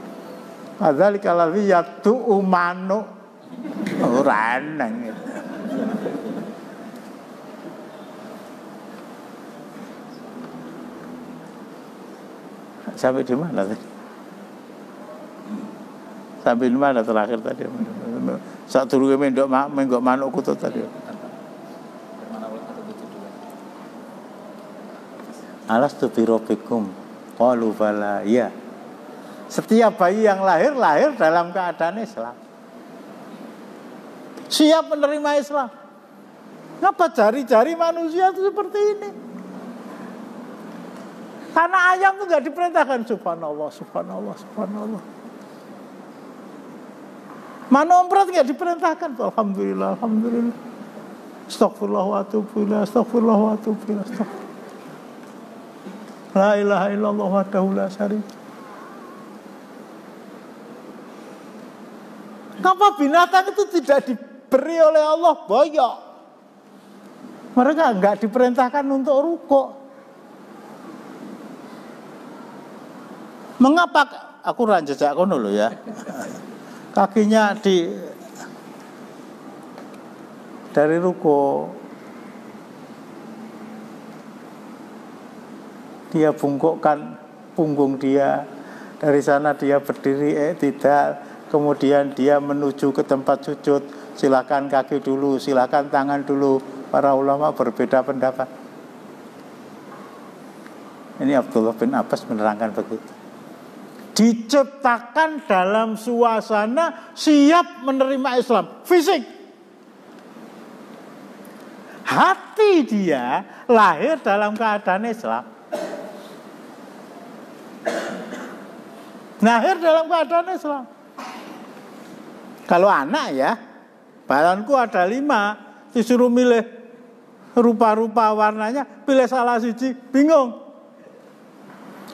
Adzalika ladzi yatu'umanu. Ora nang. Sampai di mana tadi? Sampai di mana terakhir tadi? Saat turun menggok manuk kutut tadi. Alastu birabbikum, qalu bala, ya. Setiap bayi yang lahir dalam keadaan Islam, siap menerima Islam. Ngapa jari-jari manusia itu seperti ini? Karena ayam itu nggak diperintahkan, subhanallah, subhanallah, subhanallah. Manumprat nggak diperintahkan, alhamdulillah, alhamdulillah. Astagfirullah wa atubu ilaih, astagfirullah wa atubu ilaih, astagfirullah. La ilaha illallah wahdahu la syarika. Kenapa binatang itu tidak diberi oleh Allah boyok? Mereka enggak diperintahkan untuk rukuk. Mengapa aku ranjejak kono lho ya. Kakinya dari rukuk dia bungkukkan punggung dia, dari sana dia berdiri tidak, kemudian dia menuju ke tempat sujud, silakan kaki dulu, silakan tangan dulu. Para ulama berbeda pendapat. Ini Abdullah bin Abbas menerangkan begitu. Diciptakan dalam suasana siap menerima Islam, fisik. Hati dia lahir dalam keadaan Islam. lahir dalam keadaan Islam. Kalau anak ya, bayanganku ada 5, disuruh milih rupa-rupa warnanya, pilih salah siji, bingung.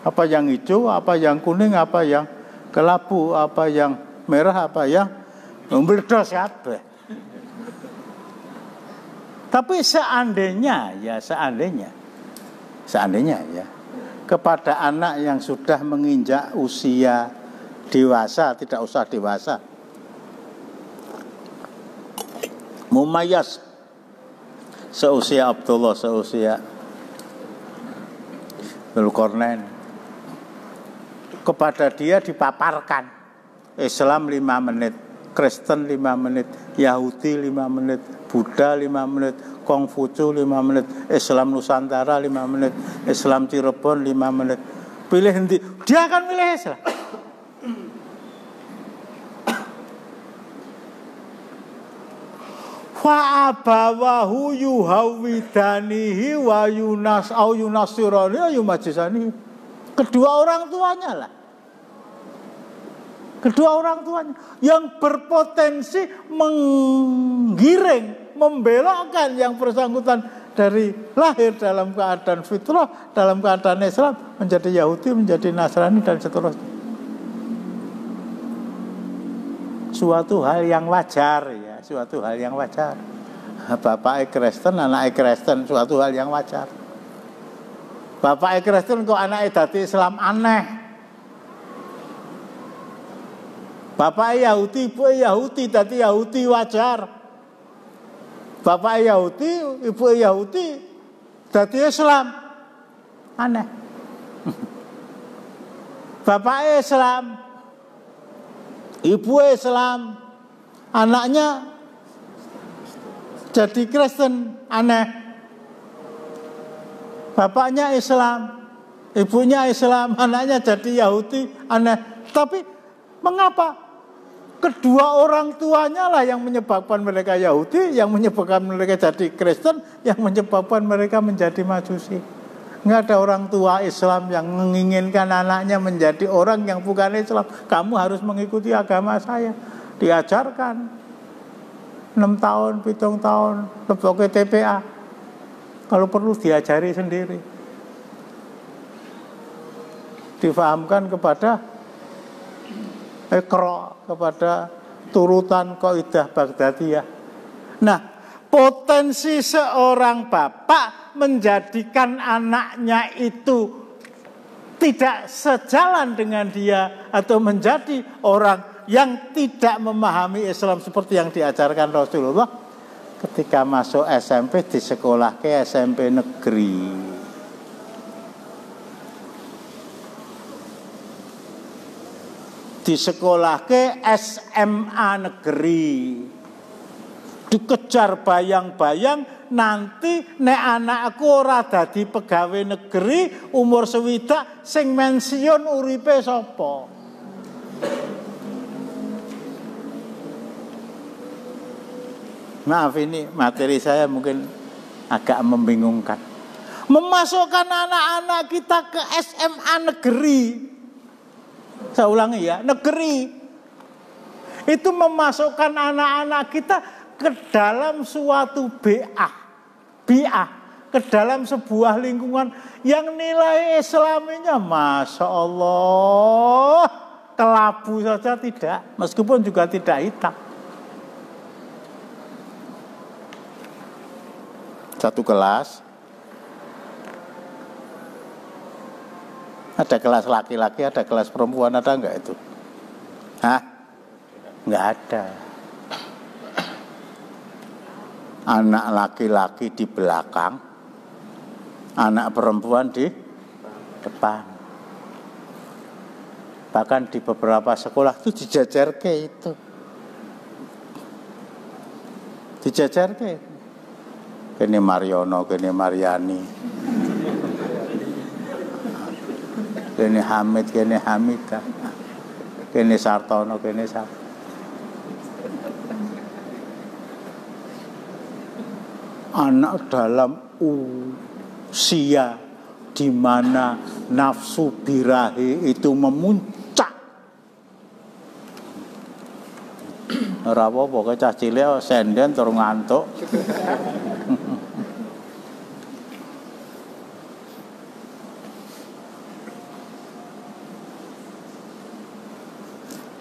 Apa yang hijau, apa yang kuning, apa yang kelabu, apa yang merah, apa yang meledos kabeh. Tapi seandainya ya, kepada anak yang sudah menginjak usia dewasa, tidak usah dewasa, mumayyiz, seusia Abdullah, seusia Dzulqarnain, kepada dia dipaparkan Islam 5 menit, Kristen 5 menit, Yahudi 5 menit, Buddha 5 menit, Kongfucu 5 menit, Islam Nusantara 5 menit, Islam Cirebon 5 menit. Pilih nanti, dia akan pilih Islam. Fa abawahu yuhawidanihi wa yunas au yunasirani ayu majisani. Kedua orang tuanya lah. Kedua orang tuanya yang berpotensi menggiring, membelokkan yang bersangkutan dari lahir dalam keadaan fitrah, dalam keadaan Islam menjadi Yahudi, menjadi Nasrani dan seterusnya. Suatu hal yang wajar ya, suatu hal yang wajar. Bapaknya Kristen, anaknya Kristen, suatu hal yang wajar. Bapaknya Kristen kok anaknya dadi Islam, aneh. Bapaknya Yahudi, ibu Yahudi, dadi Yahudi wajar. Bapaknya Yahudi, ibu Yahudi, dadi Islam, aneh. Bapaknya Islam, ibu Islam, anaknya jadi Kristen, aneh. Bapaknya Islam, ibunya Islam, anaknya jadi Yahudi, aneh. Tapi mengapa? Kedua orang tuanya lah yang menyebabkan mereka Yahudi, yang menyebabkan mereka jadi Kristen, yang menyebabkan mereka menjadi Majusi. Enggak ada orang tua Islam yang menginginkan anaknya menjadi orang yang bukan Islam. Kamu harus mengikuti agama saya. Diajarkan 6 tahun, 7 tahun, lebok TPA. Kalau perlu diajari sendiri. Difahamkan kepada Iqra, kepada turutan Qaidah Baghdadiyah. Nah, potensi seorang bapak menjadikan anaknya itu tidak sejalan dengan dia atau menjadi orang yang tidak memahami Islam seperti yang diajarkan Rasulullah, ketika masuk SMP di sekolah ke SMP negeri. Di sekolah ke SMA negeri, dikejar bayang-bayang nanti nek anakku ora dadi pegawai negeri umur sewidak sing pensiun uripe sapa. Maaf, ini materi saya mungkin agak membingungkan. Memasukkan anak-anak kita ke SMA negeri, saya ulangi ya, negeri, itu memasukkan anak-anak kita ke dalam suatu bi'ah, ke dalam sebuah lingkungan yang nilai Islaminya Masya Allah kelabu saja tidak, meskipun juga tidak hitam. Satu kelas, ada kelas laki-laki, ada kelas perempuan, ada enggak itu? Hah? Enggak ada. Anak laki-laki di belakang, anak perempuan di depan. Bahkan di beberapa sekolah itu dijajarke itu. Dijajarke. Kene Mariono, kene Mariani. Kene Hamid, kene Hamida. Kene Sartono, kene Sartono. Anak dalam usia di mana nafsu birahi itu memuncak Ora apa-apa, cah cilik senden tur ngantuk.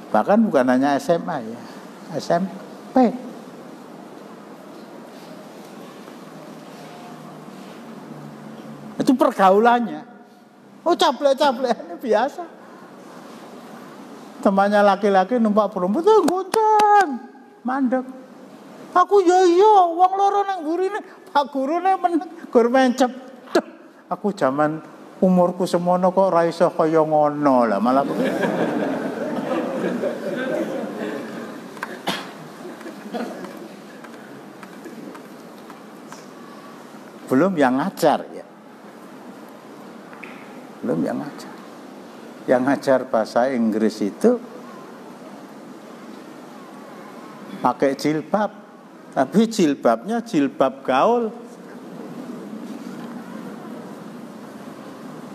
Bahkan bukan hanya SMA ya, SMP. Itu pergaulannya. Oh, cablek-cablek biasa. Temannya laki-laki numpak perempuan tuh goncang, mandek. Aku yo wong loro nang burine, Pak gurune gur mencep. Aku zaman umurku semono kok ra iso kaya ngono lah, malah belum yang ngajar ya. Belum yang ngajar. Yang ngajar bahasa Inggris itu pakai jilbab. Tapi jilbabnya jilbab gaul.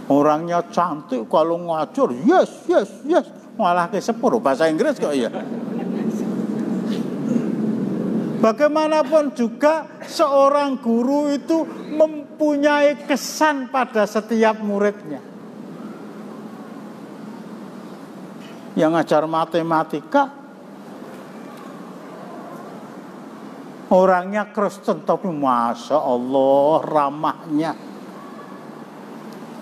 Orangnya cantik kalau ngajar, yes. Malah ke sepuluh bahasa Inggris kok ya. Bagaimanapun juga seorang guru itu mempunyai kesan pada setiap muridnya. Yang ngajar matematika orangnya Kristen tapi Masya Allah ramahnya.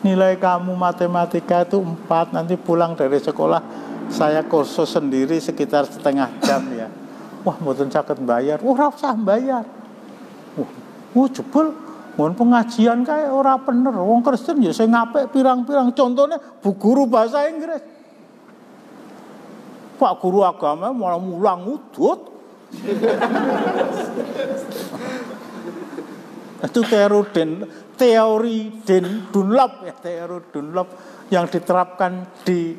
Nilai kamu matematika itu 4, nanti pulang dari sekolah saya kursus sendiri sekitar setengah jam ya. Wah, mboten saged bayar. Ora usah bayar. Jebul mun pengajian kae ora bener. Wong Kristen ya sing apik pirang-pirang. Contohnya bu guru bahasa Inggris. Pak guru agama malah mulang udut. Itu teori Dunlop ya, teori Dunlop yang diterapkan di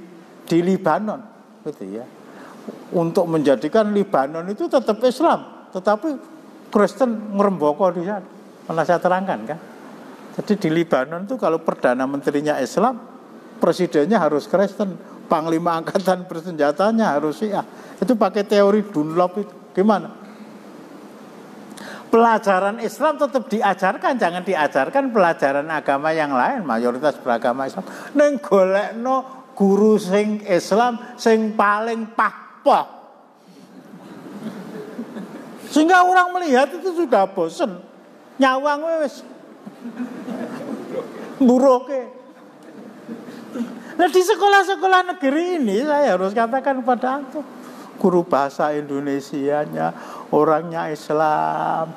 Libanon gitu ya. Untuk menjadikan Libanon itu tetap Islam, tetapi Kristen ngerembaka di sana. Pernah saya terangkan kan? Jadi di Libanon itu kalau perdana menterinya Islam, presidennya harus Kristen, panglima angkatan bersenjatanya harus Syiah. Itu pakai teori Dunlop itu. Gimana? Pelajaran Islam tetap diajarkan, jangan diajarkan pelajaran agama yang lain, mayoritas beragama Islam. Ning golekno guru sing Islam sing paling pahpoh. Sehingga orang melihat itu sudah bosan. Nyawang wis buroke. Nah di sekolah-sekolah negeri ini saya harus katakan pada antum, guru bahasa Indonesianya orangnya Islam,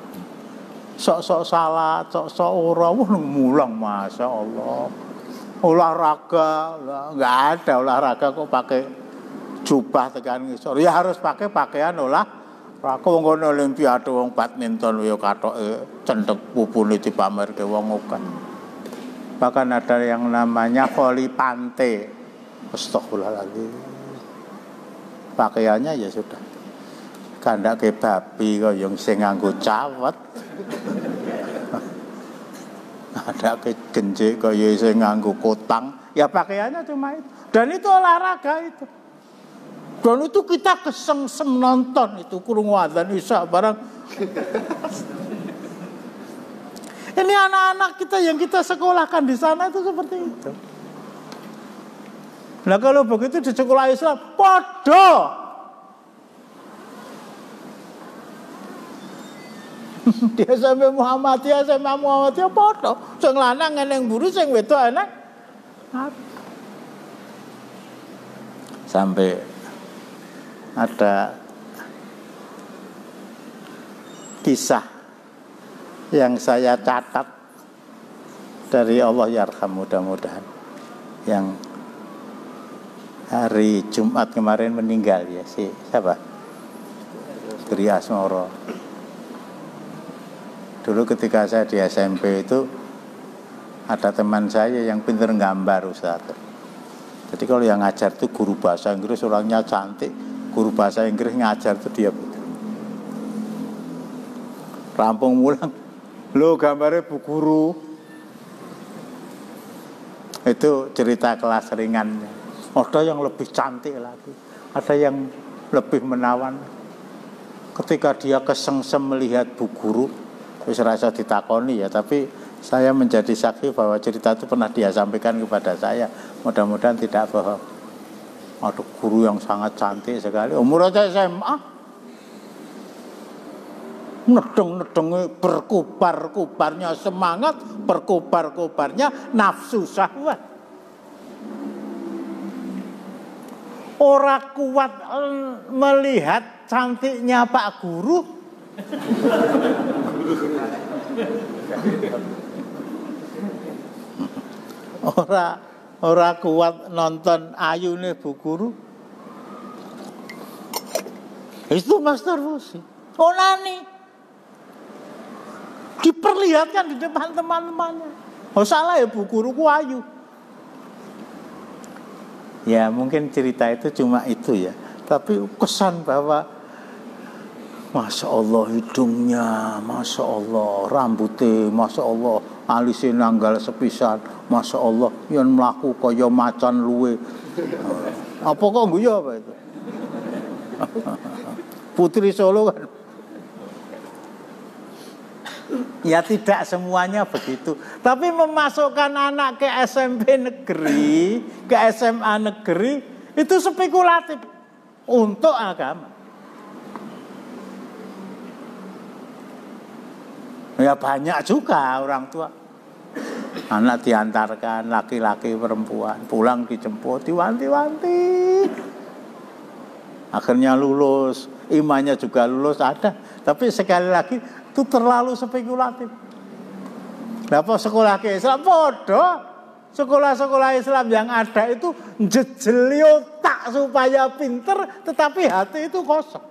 sok-sok salat, sok-sok ora, mulang Masya Allah. Olahraga, nggak ada olahraga kok pakai jubah tekan ngisor. Ya harus pakai pakaian olahraga. Wong ngono olimpiade wong badminton yo katoke cendhek pupune dipamerke wong okan. Bahkan ada yang namanya voli pantai. Astagfirullahaladzim. Pakaiannya ya sudah kandake babi kok yang sing nganggo cawet. Ada genjek kaya sing nganggo kotang, ya pakaiannya cuma itu. Dan itu olahraga itu. Dan itu kita kesengsem nonton itu kurung adzan isya barang. Ini anak-anak kita yang kita sekolahkan di sana itu seperti itu. Nah kalau begitu di sekolah Islam, podo. Dia sampai Muhammadiyah podo. Sing lanang eneng buru, sing wedok enek. Sampai ada kisah yang saya catat dari Allah yarham, mudah-mudahan, yang hari Jumat kemarin meninggal ya, si siapa? Tri Asmoro. Dulu ketika saya di SMP itu ada teman saya yang pintar gambar, Ustaz. Jadi kalau yang ngajar itu guru bahasa Inggris, orangnya cantik. Guru bahasa Inggris ngajar itu dia begitu. Rampung mulang, lo gambarnya bu guru. Itu cerita kelas ringannya. Ada yang lebih cantik lagi, ada yang lebih menawan. ketika dia kesengsem melihat bu guru, wis rasa ditakoni ya, tapi saya menjadi saksi bahwa cerita itu pernah dia sampaikan kepada saya. Mudah-mudahan tidak bohong. Ada guru yang sangat cantik sekali, umur aja SMA, nedeng-nedeng berkobar-kobarnya semangat, berkobar-kobarnya nafsu syahwat. Ora kuat melihat cantiknya Pak Guru. Ora kuat nonton ayune Bu Guru. Itu Master Fusi. Onani diperlihatkan di depan teman-temannya. Oh salah ya Bu Guruku ayu. Ya mungkin cerita itu cuma itu ya. Tapi kesan bahwa Masya Allah hidungnya, Masya Allah rambutnya, Masya Allah alisnya nanggal sepisan, Masya Allah yang melaku kaya macan luwe. Apa kok guyu apa itu? Putri Solo kan. Ya tidak semuanya begitu. Tapi memasukkan anak ke SMP negeri, ke SMA negeri, itu spekulatif untuk agama. Ya banyak juga orang tua. Anak diantarkan, laki-laki perempuan, pulang dijemput, diwanti-wanti. Akhirnya lulus, imannya juga lulus ada. Tapi sekali lagi itu terlalu spekulatif. Apa sekolah ke Islam bodoh. Sekolah-sekolah Islam yang ada itu jejeli otak supaya pinter, tetapi hati itu kosong.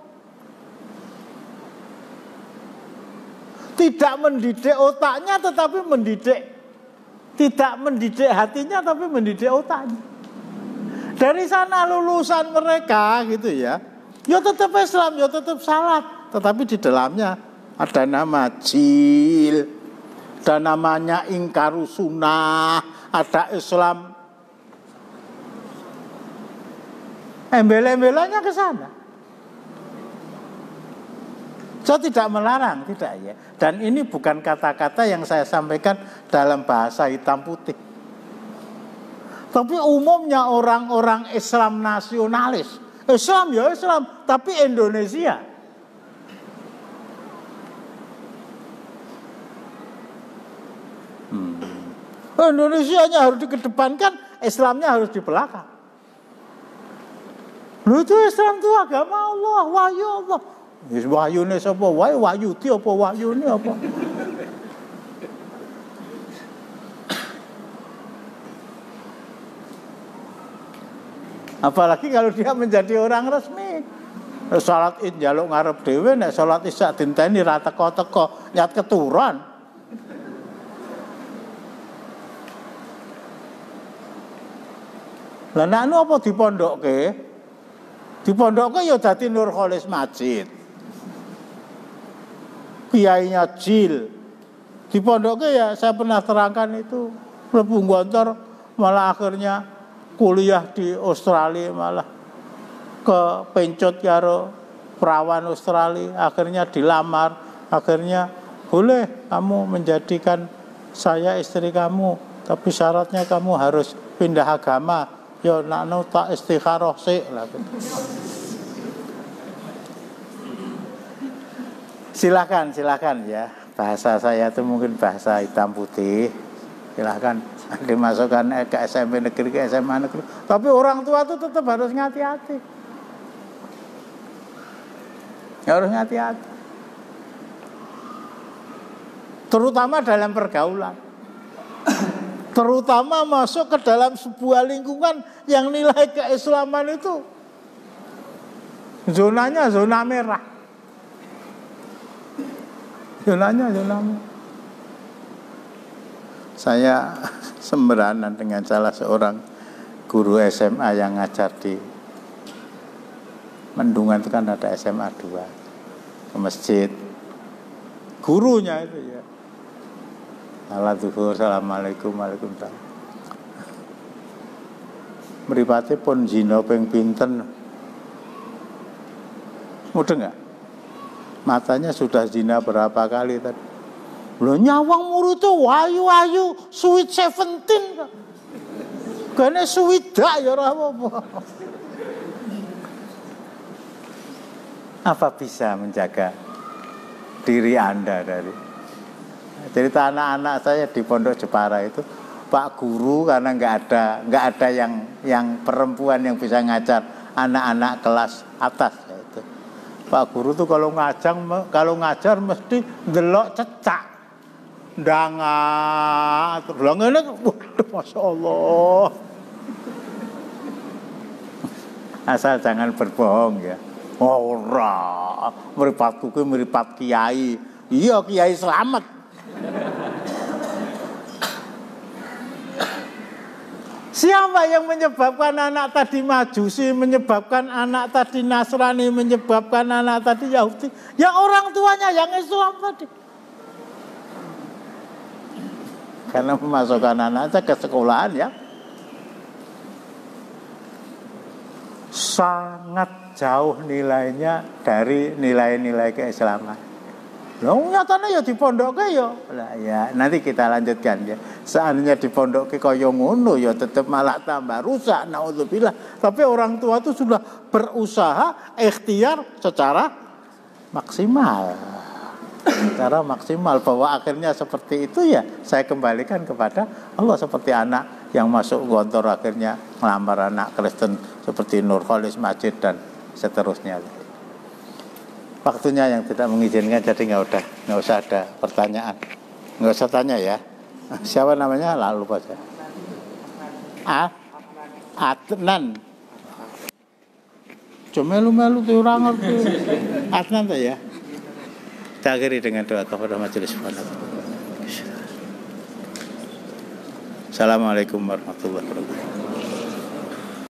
Tidak mendidik otaknya, tetapi tidak mendidik hatinya, tapi mendidik otaknya. Dari sana lulusan mereka gitu ya, ya tetap Islam, ya tetap salat, tetapi di dalamnya ada nama jil, ada namanya ingkaru sunnah, ada Islam. Embel-embelannya ke sana. Saya tidak melarang, tidak ya. Dan ini bukan kata-kata yang saya sampaikan dalam bahasa hitam putih. Tapi umumnya orang-orang Islam nasionalis, Islam ya Islam, tapi Indonesia. Indonesianya harus dikedepankan, Islamnya harus di belakang. Lu itu Islam itu agama Allah, wahyu Allah. Wahyune sapa wae, wahyuti apa wahyune apa? Apalagi kalau dia menjadi orang resmi. Salat Id njaluk ngarep dhewe, nek salat Isya dinteni ra teko-teko, nyat keturunan. Lah nek anu apa dipondokke? Dipondokke ya dadi Nur Kholis Majid. Kiainya jil. Dipondokke ya saya pernah terangkan itu Lebu Gontor, malah akhirnya kuliah di Australia, malah kepencut karo perawan Australia, akhirnya dilamar, akhirnya boleh kamu menjadikan saya istri kamu, tapi syaratnya kamu harus pindah agama. Ya nakno tak istikharah sik lah. Silakan ya. Bahasa saya itu mungkin bahasa hitam putih. Silakan dimasukkan ke SMP negeri, ke SMA negeri. Tapi orang tua itu tetap harus hati-hati. Harus hati-hati. Terutama dalam pergaulan. Terutama masuk ke dalam sebuah lingkungan yang nilai keislaman itu zonanya zona merah. Zonanya zona merah. Saya semberanan dengan salah seorang guru SMA yang ngajar di Mendungan, itu kan ada SMA 2 ke masjid. Gurunya itu ya, salat zuhur, assalamualaikum, waalaikumsalam. Mripate pun zina ping pinten. Mudeng enggak? matanya sudah zina berapa kali tadi. Lho nyawang murutu ayu-ayu sweet 17. Gane suwidak ya ora apa-apa. Apa bisa menjaga diri Anda dari cerita anak-anak saya di Pondok Jepara itu, Pak Guru karena nggak ada yang perempuan yang bisa ngajar anak-anak kelas atas itu. Pak Guru tuh kalau ngajar mesti delok cecak, ndangak, terus ngene, waduh masya Allah. Asal jangan berbohong ya. Ora, mripatku kuwi mripat kiai. Iya, Kiai Slamet. Siapa yang menyebabkan anak tadi Majusi, menyebabkan anak tadi Nasrani, menyebabkan anak tadi Yahudi? Ya orang tuanya yang Islam tadi. Karena memasukkan anaknya ke sekolahan ya sangat jauh nilainya dari nilai-nilai keislaman. Loh nyatanya ya di pondok ya. Lah ya nanti kita lanjutkan ya. Seandainya di pondok kaya ngono ya tetap malah tambah rusak naudzubillah. Tapi orang tua itu sudah berusaha ikhtiar secara maksimal. Secara maksimal bahwa akhirnya seperti itu ya saya kembalikan kepada Allah seperti anak yang masuk gontor akhirnya melamar anak Kristen seperti Nurholis Majid dan seterusnya. Waktunya yang tidak mengizinkan jadi nggak usah ada pertanyaan, nggak usah tanya ya. Siapa namanya lalu lupa saya. Adnan. Cuma melu tuh orang ngerti. Adnan tuh ya. Kita akhiri dengan doa kepada majelis subhanahu. Assalamualaikum warahmatullahi wabarakatuh.